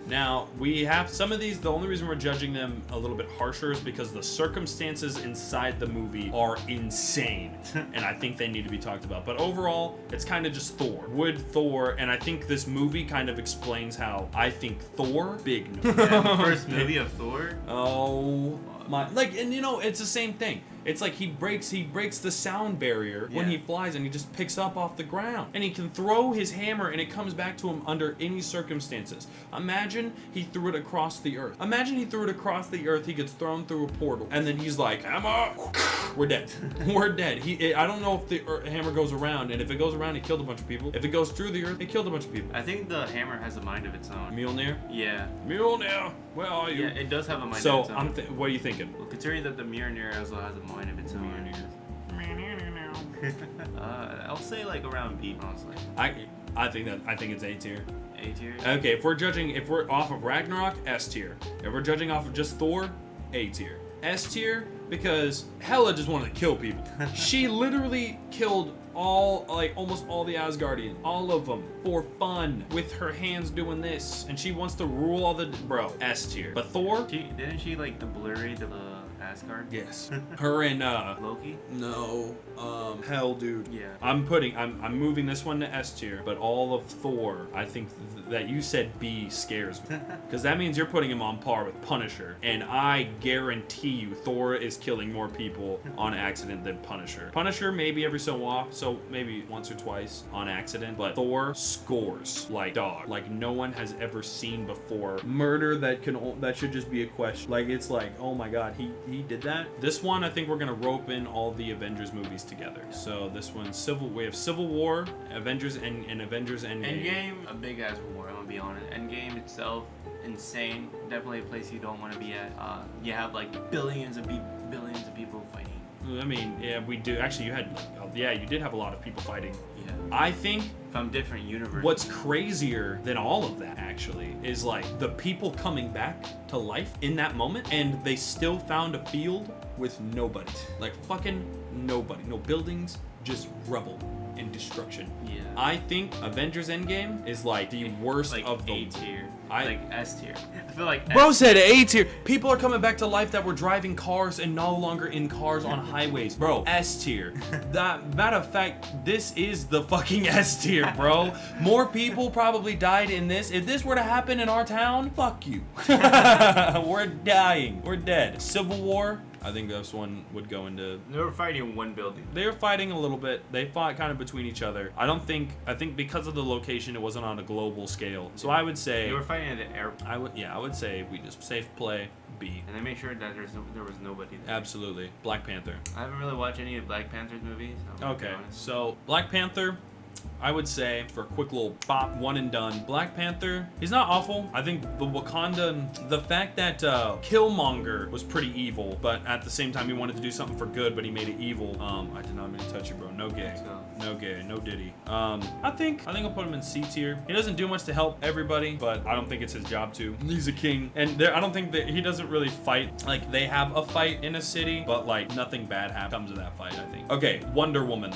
Now, we have some of these, the only reason we're judging them a little bit harsher is because the circumstances inside the movie are insane. And I think they need to be talked about. But overall, it's kind of just Thor. Would Thor, and I think this movie kind of explains how I think Thor, big no. Yeah, the first movie of Thor? Oh my, like, and you know, it's the same thing. It's like he breaks the sound barrier when he flies, and he just picks up off the ground. And he can throw his hammer and it comes back to him under any circumstances. Imagine he threw it across the earth. He gets thrown through a portal, and then he's like, hammer, we're dead. We're dead. I don't know if the hammer goes around, and if it goes around, it killed a bunch of people. If it goes through the earth, it killed a bunch of people. I think the hammer has a mind of its own. Mjolnir? Yeah. Mjolnir, where are you? Yeah, it does have a mind So, of its own. what are you thinking? Well, considering that the Mjolnir also has a mind of its own. I'll say like around B, honestly. I think it's A tier. A tier? Okay, if we're off of Ragnarok, S tier. If we're judging off of just Thor, A tier. S tier because Hela just wanted to kill people. She literally killed almost all the Asgardians, all of them, for fun, with her hands doing this, and she wants to rule all the S tier. But Thor, Didn't she like obliterate the Asgard? yes, her and Loki? no, hell, dude. Yeah. I'm moving this one to S tier, but all of Thor, I think that you said B scares me, because that means you're putting him on par with Punisher, and I guarantee you Thor is killing more people on accident than Punisher. Punisher maybe every so maybe once or twice on accident, but Thor scores like dog, like no one has ever seen before. Murder that should just be a question. Like, it's like, oh my god, he did that. This one, I think we're gonna rope in all the Avengers movies together. So this one, we have Civil War, Avengers and Avengers Endgame. Endgame, a big ass war. I'm gonna be honest. Endgame itself, insane. Definitely a place you don't want to be at. You have like billions of people fighting. I mean, yeah, we do. Actually, you did have a lot of people fighting. Yeah. I think from different universes. What's crazier than all of that, actually, is like the people coming back to life in that moment, and they still found a field with nobody. Like fucking nobody. No buildings, just rubble and destruction. Yeah. I think Avengers Endgame is like the worst like of the A tier. Like S tier. I feel like Bro said A tier. People are coming back to life that were driving cars and no longer in cars on highways. Bro, S tier. Matter of fact, this is the fucking S tier, bro. More people probably died in this. If this were to happen in our town, fuck you. We're dying. We're dead. Civil War. I think this one would go into... They were fighting in one building. They were fighting a little bit. They fought kind of between each other. I think because of the location, it wasn't on a global scale. So I would say... They were fighting at the airport. I would say we just safe play B. And they made sure that there was nobody there. Absolutely. Black Panther. I haven't really watched any of Black Panther's movies. Okay, so Black Panther... I would say, for a quick little pop, one and done, Black Panther, he's not awful. I think the Wakanda, the fact that Killmonger was pretty evil, but at the same time he wanted to do something for good, but he made it evil. I did not mean to touch you, bro. No gay. No gay. No diddy. I think I'll put him in C tier. He doesn't do much to help everybody, but I don't think it's his job to. He's a king. And I don't think that he doesn't really fight. Like, they have a fight in a city, but like nothing bad comes of that fight, I think. Okay, Wonder Woman.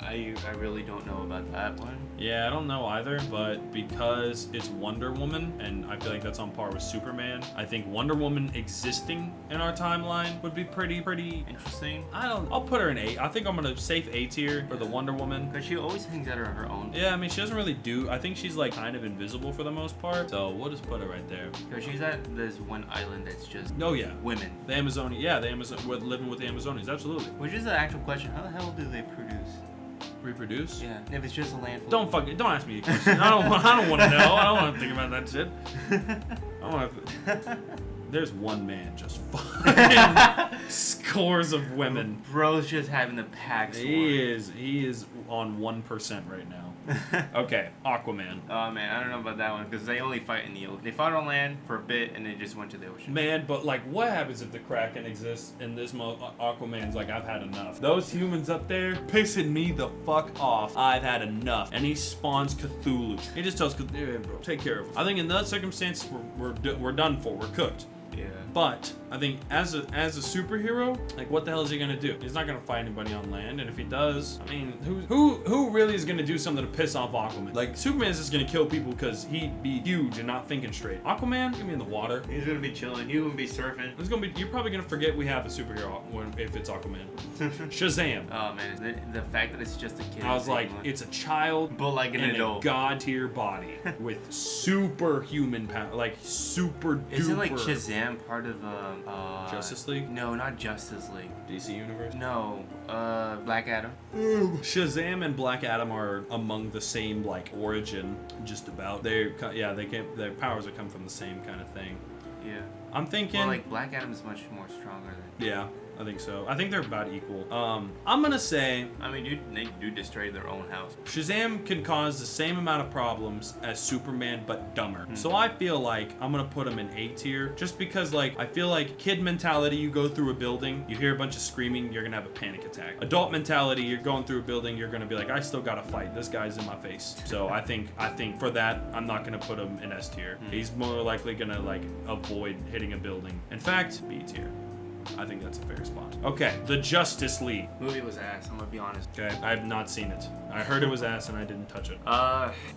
I really don't know about that one. Yeah, I don't know either, but because it's Wonder Woman, and I feel like that's on par with Superman, I think Wonder Woman existing in our timeline would be pretty Interesting. I'll put her in A. I think I'm gonna safe A tier for the Wonder Woman. Because she always hangs out on her own. Yeah, I mean, she doesn't really do, I think she's like kind of invisible for the most part, so we'll just put her right there. Because she's at this one island that's just women. The Amazonian, we're living with the Amazonians, absolutely. Which is the actual question, how the hell do they produce? Reproduce? Yeah. If it's just a land full. Don't ask me a question. I don't want to know. I don't want to think about that shit. I want to. There's one man just fucking scores of women. Bro's just having the pack. He is on 1% right now. Okay, Aquaman. Oh man, I don't know about that one because they only fight in the ocean. They fought on land for a bit and they just went to the ocean. Man, but like, what happens if the Kraken exists and this Aquaman's like, I've had enough. Those humans up there pissing me the fuck off. I've had enough. And he spawns Cthulhu. He just tells Cthulhu, hey, bro, take care of him. I think in that circumstance, we're done for. We're cooked. Yeah. But I think as a superhero, like, what the hell is he gonna do? He's not gonna fight anybody on land, and if he does, I mean, who really is gonna do something to piss off Aquaman? Like, Superman's just gonna kill people because he'd be huge and not thinking straight. Aquaman, gonna be in the water. He's gonna be chilling. He's gonna be surfing. You're probably gonna forget we have a superhero if it's Aquaman. Shazam. Oh man, the fact that it's just a kid. I was like, it's a child, but like an adult, a god tier body with superhuman power, like super duper. Isn't like Shazam part of Justice League? No, not Justice League. DC Universe? No, Black Adam. Shazam and Black Adam are among the same like origin, just about. Their powers are come from the same kind of thing. Yeah. I'm thinking. Well, like Black Adam is much more stronger than. Yeah. I think so. I think they're about equal. I'm gonna say. I mean, they do destroy their own house. Shazam can cause the same amount of problems as Superman, but dumber. Mm-hmm. So I feel like I'm gonna put him in A tier, just because like I feel like kid mentality, you go through a building, you hear a bunch of screaming, you're gonna have a panic attack. Adult mentality, you're going through a building, you're gonna be like, I still gotta fight. This guy's in my face. So I think for that, I'm not gonna put him in S tier. Mm-hmm. He's more likely gonna like avoid hitting a building. In fact, B tier. I think that's a fair spot. Okay, the Justice League. Movie was ass, I'm gonna be honest. Okay, I have not seen it. I heard it was ass and I didn't touch it.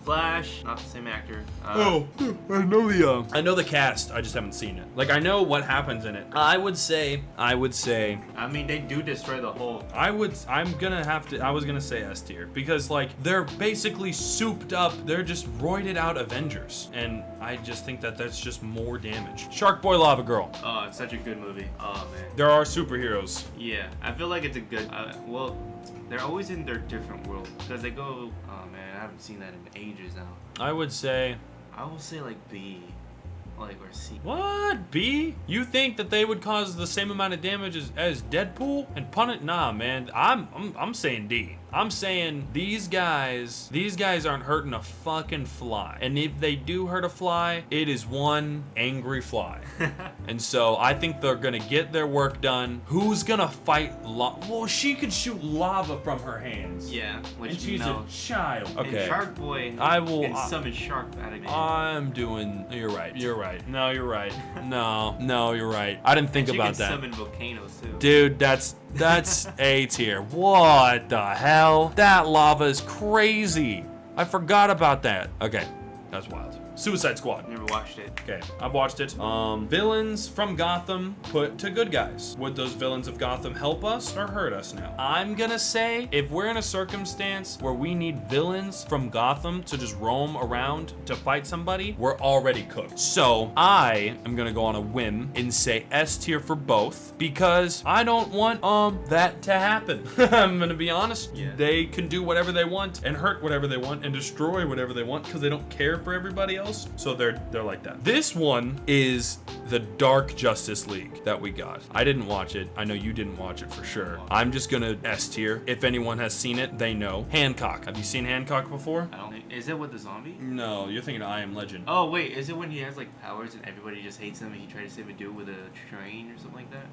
Flash, not the same actor. I know the cast, I just haven't seen it. Like, I know what happens in it. I would say. I mean, they do destroy the whole. I was gonna say S tier. Because, like, they're basically souped up, they're just roided out Avengers. And I just think that that's just more damage. Sharkboy, Lavagirl. Oh, it's such a good movie. Oh, man. There are superheroes. Yeah, I feel like it's a good. Well, they're always in their different world because they go. Oh man, I haven't seen that in ages now. I will say like B, like or C. What? B? You think that they would cause the same amount of damage as Deadpool and pun it? Nah, man. I'm saying D. I'm saying these guys aren't hurting a fucking fly. And if they do hurt a fly, it is one angry fly. And so I think they're gonna get their work done. Who's gonna fight well, she could shoot lava from her hands. Yeah, which and she's a child. Okay. And Sharkboy can summon shark out of it. You're right. No, you're right. No, you're right. I didn't think about that. She can summon volcanoes too. Dude, that's A tier. What the hell? That lava is crazy. I forgot about that. Okay, that's wild. Suicide Squad. Never watched it. Okay, I've watched it. Villains from Gotham put to good guys. Would those villains of Gotham help us or hurt us now? I'm gonna say if we're in a circumstance where we need villains from Gotham to just roam around to fight somebody, we're already cooked. So I am gonna go on a whim and say S tier for both because I don't want that to happen. I'm gonna be honest. Yeah. They can do whatever they want and hurt whatever they want and destroy whatever they want because they don't care for everybody else. details, so they're like that. This one is the Dark Justice League that we got. I didn't watch it. I know you didn't watch it for sure. I'm just gonna S tier. If anyone has seen it, they know. Hancock. Have you seen Hancock before? I don't think. Is it with the zombie? No, you're thinking of I Am Legend. Oh wait, is it when he has like powers and everybody just hates him and he tried to save a dude with a train or something like that?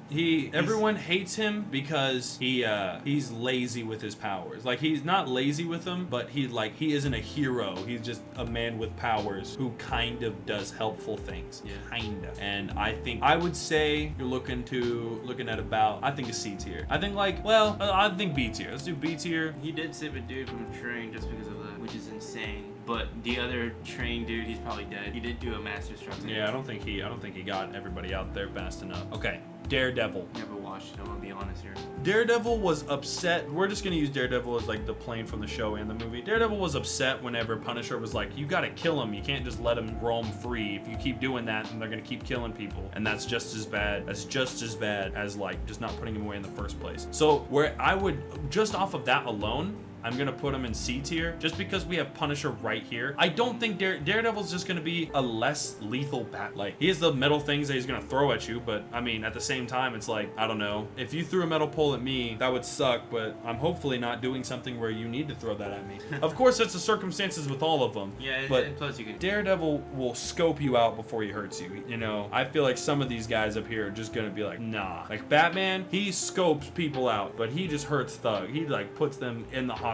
Everyone hates him because he's lazy with his powers. Like, he's not lazy with them, but he isn't a hero. He's just a man with powers who kind of does helpful things. Yeah. Kinda. And I think I would say you're looking at about, I think, a C tier. I think I think B tier. Let's do B tier. He did save a dude from a train just because of that, which is insane. But the other train dude, he's probably dead. He did do a master stroke. Yeah, I don't think he got everybody out there fast enough. Okay. Daredevil. Never watched it, I'm gonna be honest here. Daredevil was upset. We're just gonna use Daredevil as like the plane from the show and the movie. Daredevil was upset whenever Punisher was like, you gotta kill him. You can't just let him roam free. If you keep doing that, then they're gonna keep killing people. And that's just as bad. That's just as bad as like just not putting him away in the first place. So where I would, just off of that alone, I'm gonna put him in C tier just because we have Punisher right here. I don't think Daredevil's just gonna be a less lethal bat. Like, he has the metal things that he's gonna throw at you, but I mean, at the same time, it's like, I don't know. If you threw a metal pole at me, that would suck, but I'm hopefully not doing something where you need to throw that at me. Of course, it's the circumstances with all of them. Yeah, but plus you can. Daredevil will scope you out before he hurts you. You know, I feel like some of these guys up here are just gonna be like, nah. Like Batman, he scopes people out, but he just hurts Thug. He like puts them in the hospital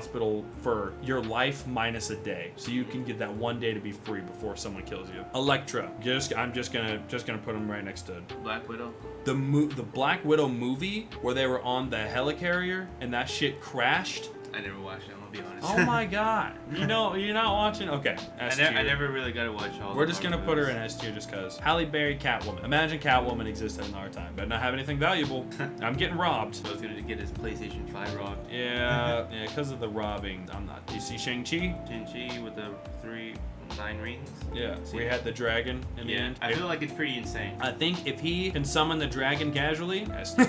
for your life minus a day, so you can get that one day to be free before someone kills you. Elektra, I'm just gonna put him right next to Black Widow. The Black Widow movie where they were on the helicarrier and that shit crashed. I never watched it, I'm gonna be honest. Oh my god. You know, you're not watching? Okay. S tier. I never really got to watch all. We're just gonna put her in S tier just cause. Halle Berry, Catwoman. Imagine Catwoman existed in our time, but not have anything valuable. I'm getting robbed. So I was gonna get his PlayStation 5 robbed. Yeah, because of the robbing. I'm not. You see Shang Chi? Shang-Chi with the 9 rings. Yeah, we had the dragon in the end. I feel like it's pretty insane. I think if he can summon the dragon casually, if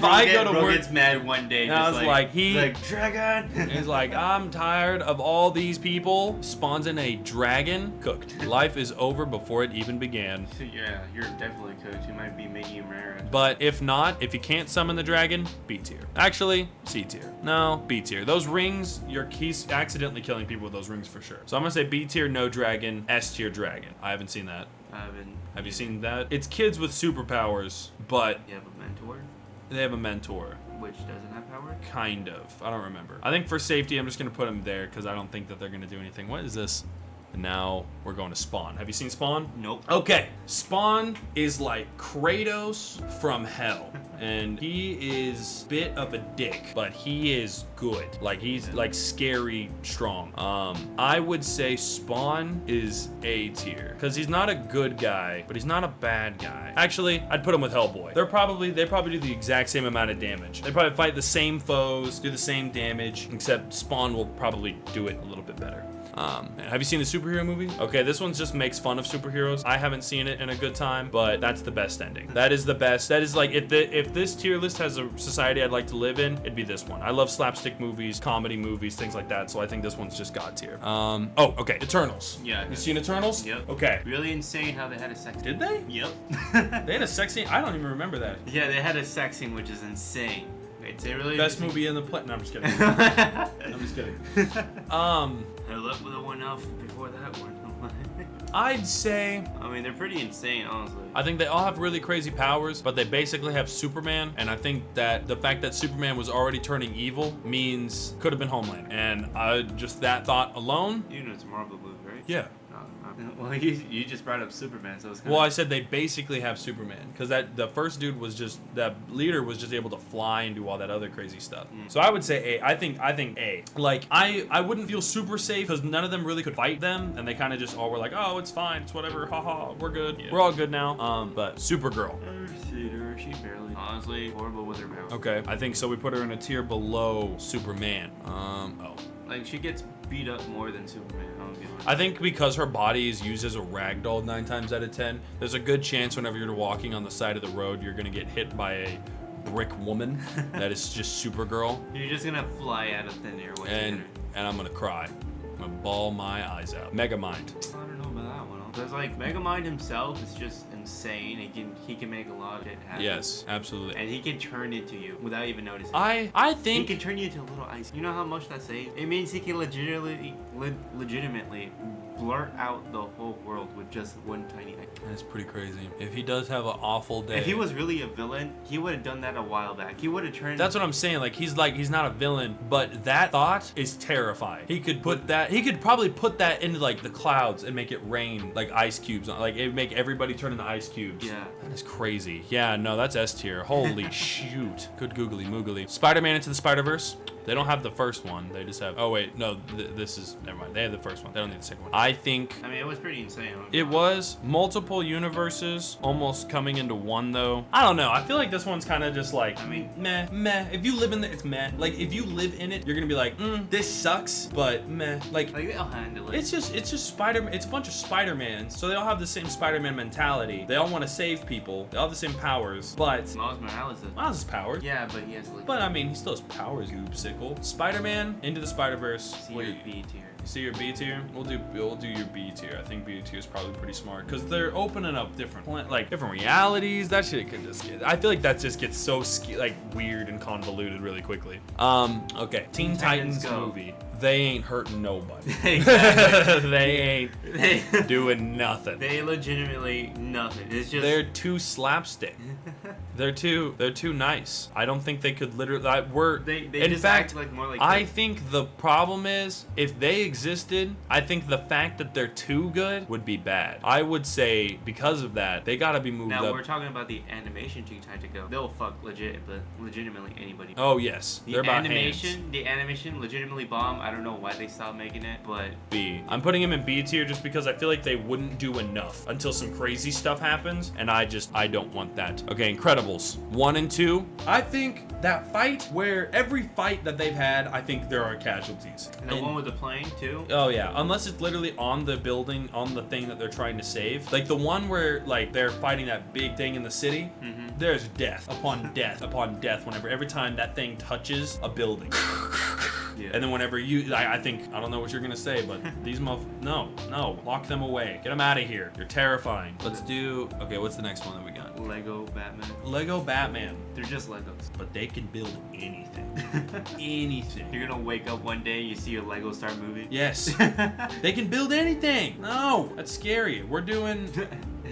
I go to work, gets mad one day. I was like, dragon. He's like, I'm tired of all these people. Spawns in a dragon. Cooked. Life is over before it even began. Yeah, you're definitely cooked. You might be making him rare. But if not, if you can't summon the dragon, B tier. Actually, C tier. No, B tier. Those rings, he's accidentally killing people with those rings for sure. So I'm gonna say B tier, no dragon, S tier, dragon. I haven't seen that. I haven't. Have you seen that? It's kids with superpowers, but You have a mentor, they have a mentor. which doesn't have power. Kind of. I don't remember. I think for safety, I'm just gonna put them there because I don't think that they're gonna do anything. What is this? And now we're going to Spawn. Have you seen Spawn? Nope. Okay. Spawn is like Kratos from hell. And he is a bit of a dick, but he is good. Like, he's like scary strong. I would say Spawn is A tier because he's not a good guy, but he's not a bad guy. Actually, I'd put him with Hellboy. They probably do the exact same amount of damage. They probably fight the same foes, do the same damage, except Spawn will probably do it a little bit better. Have you seen the superhero movie? Okay, this one just makes fun of superheroes. I haven't seen it in a good time, but that's the best ending. That is the best. That is like, if this tier list has a society I'd like to live in, it'd be this one. I love slapstick movies, comedy movies, things like that, so I think this one's just God tier. Okay, Eternals. Yeah. You seen Eternals? Yep. Okay. Really insane how they had a sex scene. Did they? Yep. They had a sex scene? I don't even remember that. Yeah, they had a sex scene, which is insane. It's a really Best movie in the play. No, I'm just kidding. I'm just kidding. I left with the one off before that one. I'd say, I mean, they're pretty insane, honestly. I think they all have really crazy powers, but they basically have Superman, and I think that the fact that Superman was already turning evil means could have been Homeland. And just that thought alone. You know it's a Marvel movie, right? Yeah. Well, you just brought up Superman, so it's kind Well, I said they basically have Superman because the first dude was just, that leader was just able to fly and do all that other crazy stuff. So I would say A. I think A. Like, I wouldn't feel super safe because none of them really could fight them, and they kind of just all were like, oh, it's fine, it's whatever, haha, we're good, we're all good now. But Supergirl. She barely, honestly, horrible with her powers. Okay, I think so. We put her in a tier below Superman. Like, she gets beat up more than Superman. I think because her body is used as a ragdoll 9 times out of 10, there's a good chance whenever you're walking on the side of the road, you're gonna get hit by a brick woman that is just Supergirl. You're just gonna fly out of thin air when you hit her. And I'm gonna cry gonna ball my eyes out. Megamind. I don't know about that one. Because like Megamind himself is just insane. He can make a lot of it happen. Yes, absolutely. And he can turn into you without even noticing. I think he can turn you into a little ice. You know how much that saves? It means he can legitimately blurt out the whole world with just one tiny act. That's pretty crazy. If he does have an awful day. If he was really a villain, he would have done that a while back. He would have turned. That's what I'm saying. He's not a villain, but that thought is terrifying. He could probably put that into like the clouds and make it rain like ice cubes. Like it would make everybody turn into ice cubes. Yeah. That is crazy. Yeah, no, that's S tier. Holy shoot. Good googly moogly. Spider-Man Into the Spider-Verse. They don't have the first one. They just have. Oh wait, no. This is never mind. They have the first one. They don't need the second one. I think. I mean, it was pretty insane. It was multiple universes almost coming into one though. I don't know. I feel like this one's kind of just like. I mean, meh. If you live in it, it's meh. Like if you live in it, you're gonna be like, this sucks, but meh. Like they'll handle it. It's just Spider. It's a bunch of Spider-Mans, so they all have the same Spider-Man mentality. They all want to save people. They all have the same powers, but Miles Morales has powers. Yeah, but he has like. But I mean, he still has powers. Goopsicle. Spider-Man Into the Spider-Verse. See your B tier. You see your B tier? We'll do your B tier. I think B tier is probably pretty smart because they're opening up different realities. That shit could just get. I feel like that just gets so weird and convoluted really quickly. Okay. Teen Titans movie. They ain't hurting nobody. Exactly. They ain't doing nothing. They legitimately nothing. It's just they're too slapstick. They're too nice. I don't think they could literally. They in just fact, act like more like. I think the problem is if they existed, I think the fact that they're too good would be bad. I would say because of that, they gotta be moved up. Now we're talking about the animation Teen Titans Go. They'll fuck legitimately anybody. Oh yes, they're about hands. The animation legitimately bomb. I don't know why they stopped making it, but B. I'm putting him in B tier just because I feel like they wouldn't do enough until some crazy stuff happens, and I don't want that. Okay, Incredibles 1 and 2. I think that fight where every fight that they've had, I think there are casualties. And the one with the plane too. Oh yeah, unless it's literally on the building, on the thing that they're trying to save. Like the one where like they're fighting that big thing in the city. There's death upon death upon death whenever every time that thing touches a building. Yeah. And then whenever I don't know what you're gonna say, but these no, lock them away. Get them out of here. You're terrifying. Let's do, okay, what's the next one that we got? Lego Batman. Lego Batman. They're just Legos. But they can build anything. Anything. You're gonna wake up one day, you see a Lego Star movie? Yes. They can build anything. No, that's scary. We're doing...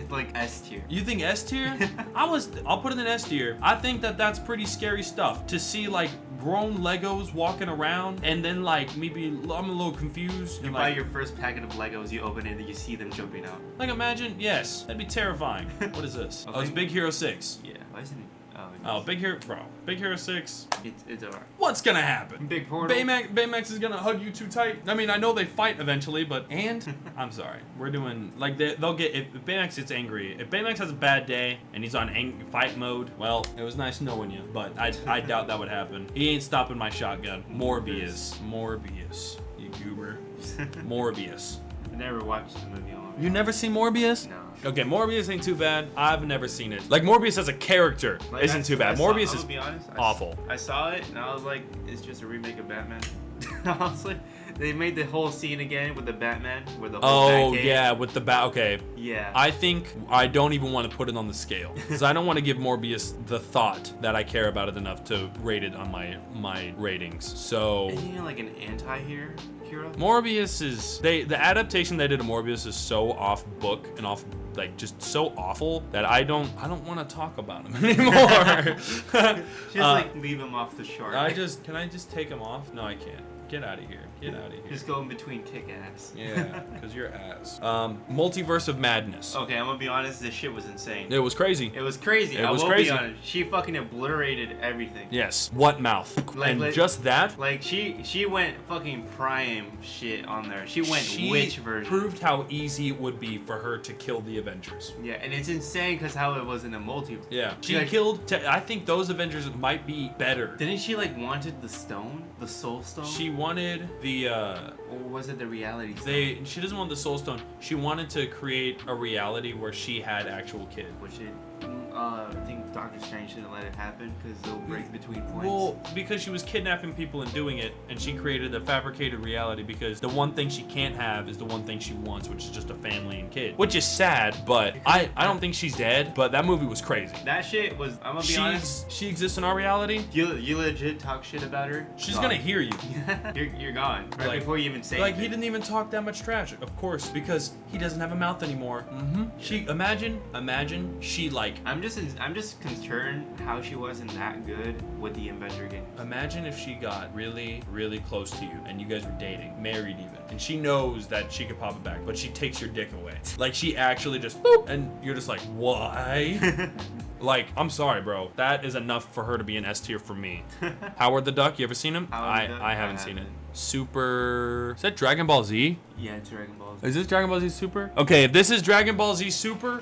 like S tier. You think S tier? I'll put it in S tier. I think that's pretty scary stuff to see like grown Legos walking around and then like maybe I'm a little confused. You buy your first packet of Legos, you open it and you see them jumping out. Like imagine, yes, that'd be terrifying. What is this? Okay. Oh, it's Big Hero 6. Yeah, why isn't it? Big Hero 6. It's alright. What's gonna happen? Big portal. Baymax is gonna hug you too tight. I mean, I know they fight eventually, but I'm sorry. We're doing like they'll get if Baymax gets angry. If Baymax has a bad day and he's on fight mode, well, it was nice knowing you, but I doubt that would happen. He ain't stopping my shotgun. Morbius, you goober. Morbius. I never watched the movie. You never seen Morbius? No. Okay, Morbius ain't too bad. I've never seen it. Like Morbius as a character isn't too bad. Morbius is awful. I saw it and I was like, it's just a remake of Batman. Honestly, they made the whole scene again with the Batman, where the whole yeah, with the bat. Okay. Yeah. I think I don't even want to put it on the scale because I don't want to give Morbius the thought that I care about it enough to rate it on my ratings. So. Isn't he like an anti-hero? Morbius is the adaptation they did of Morbius is so off book and off like just so awful that I don't want to talk about him anymore. Just like leave him off the shark. Can I just take him off? No, I can't. Get out of here. Get out of here. Just go in between kick-ass. Yeah, because you're ass. Multiverse of Madness. Okay, I'm gonna be honest, this shit was insane. It was crazy. It was crazy. I will be honest. She fucking obliterated everything. Yes. What mouth? Just that? Like, she went fucking prime shit on there. She went witch version. Proved how easy it would be for her to kill the Avengers. Yeah, and it's insane because how it was in a multiverse. Yeah. She killed... I think those Avengers might be better. Didn't she, like, wanted the stone? The soul stone? She wanted the... Or was it the reality stone? She doesn't want the soul stone. She wanted to create a reality where she had actual kids. Which I think Doctor Strange shouldn't let it happen because they'll break between points. Well, because she was kidnapping people and doing it, and she created a fabricated reality because the one thing she can't have is the one thing she wants, which is just a family and kid. Which is sad, but I don't think she's dead, but that movie was crazy. That shit was, I'm gonna be honest. She exists in our reality. You legit talk shit about her. She's gonna hear you. You're gone. Right Like, before you even say Like, anything. he didn't even talk that much trash, of course, because he doesn't have a mouth anymore. She, imagine, she like, I'm just concerned how she wasn't that good with the Avenger game. imagine if she got really, really close to you and you guys were dating, married even, and she knows that she could pop it back, but she takes your dick away. Like, she actually just, boop, and you're just like, why? Like, I'm sorry, bro. That is enough for her to be an S tier for me. Howard the Duck, you ever seen him? I haven't seen it. Super... Is that Dragon Ball Z? Yeah, it's Dragon Ball Z. Is this Dragon Ball Z Super? Okay, if this is Dragon Ball Z Super,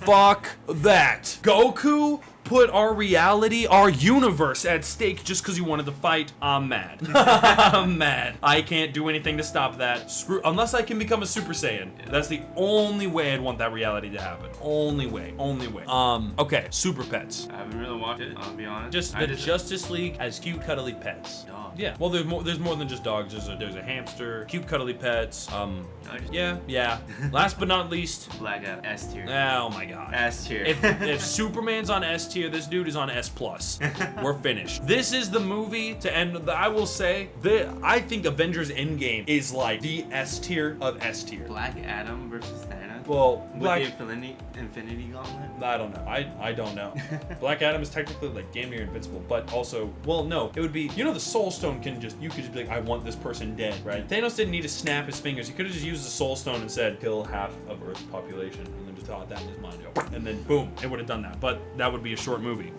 fuck that. Goku put our reality, our universe at stake just because you wanted to fight. I'm mad. I'm mad. I can't do anything to stop that. Unless I can become a Super Saiyan. Yeah. That's the only way I'd want that reality to happen. Only way. Okay, Superpets. I haven't really watched it, I'll be honest. Just the Justice League as cute, cuddly pets. Dog. Yeah. Well, there's more than just dogs. There's a hamster, cute, cuddly pets. Yeah. Last but not least, Black Adam, S tier. Oh my god. S tier. If Superman's on S tier, this dude is on S+. We're finished. This is the movie to end. I will say I think Avengers Endgame is like the S tier of S tier. Black Adam versus Thanos. Well, with the Infinity Gauntlet. I don't know. I don't know. Black Adam is technically like damn near invincible, but also, well, no, it would be, the Soul Stone you could just be like, I want this person dead, right? Thanos didn't need to snap his fingers. He could have just used the Soul Stone and said, kill half of Earth's population, and then just thought that in his mind, and then boom, it would have done that. But that would be a short movie.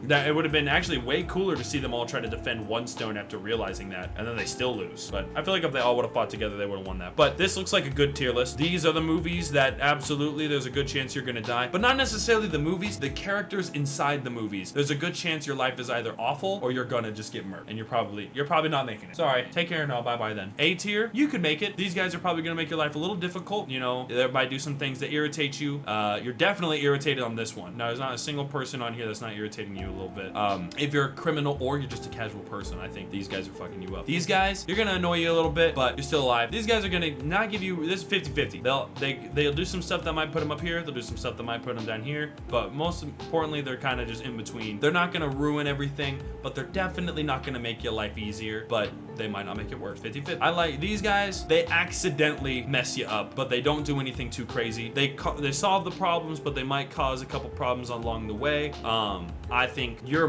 That it would have been actually way cooler to see them all try to defend one stone after realizing that, and then they still lose. But I feel like if they all would have fought together, they would have won that. But this looks like a good tier list. These are the movies that absolutely there's a good chance you're gonna die, but not necessarily the movies, the characters inside the movies. There's a good chance your life is either awful or you're gonna just get murdered, and you're probably not making it. Sorry, take care now, bye then. A tier, you could make it. These guys are probably gonna make your life a little difficult. They might do some things that irritate you. You're definitely irritated on this one. Now, there's not a single person on here that's not irritating you a little bit. If you're a criminal or you're just a casual person, I think these guys are fucking you up. These guys, you're gonna annoy you a little bit, but you're still alive. These guys are gonna not give you, this is 50-50. They'll do some stuff that might put them up here, they'll do some stuff that might put them down here, but most importantly, they're kind of just in between. They're not gonna ruin everything, but they're definitely not gonna make your life easier, but they might not make it worse. 50-50. I like these guys. They accidentally mess you up, but they don't do anything too crazy. They solve the problems, but they might cause a couple problems along the way. I think you're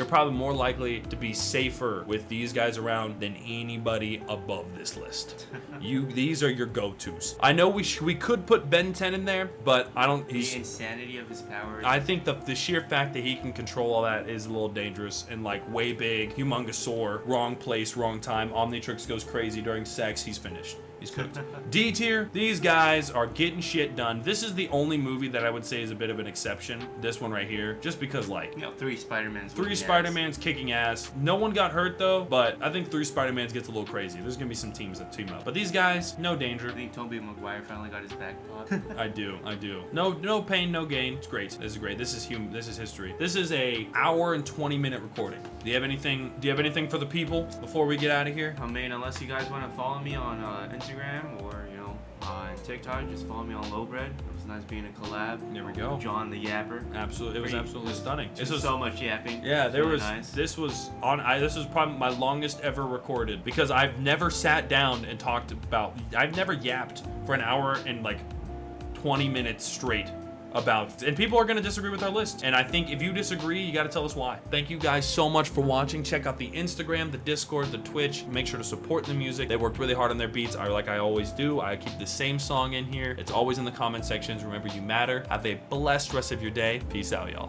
probably more likely to be safer with these guys around than anybody above this list. These are your go-tos. I know we could put Ben 10 in there, but I don't. The insanity of his powers. I think the sheer fact that he can control all that is a little dangerous and like way big, humongousaur, wrong place, wrong time. Omnitrix goes crazy during sex. He's finished. He's cooked. D tier, these guys are getting shit done. This is the only movie that I would say is a bit of an exception. This one right here, just because like, 3 Spider-Mans. 3 Spider-Mans kicking ass. No one got hurt though, but I think 3 Spider-Mans gets a little crazy. There's gonna be some teams that team up, but these guys, no danger. I think Tobey Maguire finally got his back popped. I do. No pain, no gain. It's great. This is great. This is history. This is a hour and 20-minute recording. Do you have anything for the people before we get out of here? I mean, unless you guys want to follow me on Instagram or on TikTok, just follow me on Lowbread. It was nice being a collab. There we go. John the Yapper. Absolutely, it was absolutely stunning. This was so much yapping. Yeah, Nice. This was probably my longest ever recorded because I've never sat down and talked about. I've never yapped for an hour and like 20 minutes straight. And people are going to disagree with our list, and I think if you disagree, you got to tell us why. Thank you guys so much for watching. Check out the Instagram, the Discord, the Twitch. Make sure to support the music. They worked really hard on their beats, like I always do. I keep the same song in here. It's always in the comment sections. Remember, you matter. Have a blessed rest of your day. Peace out, y'all.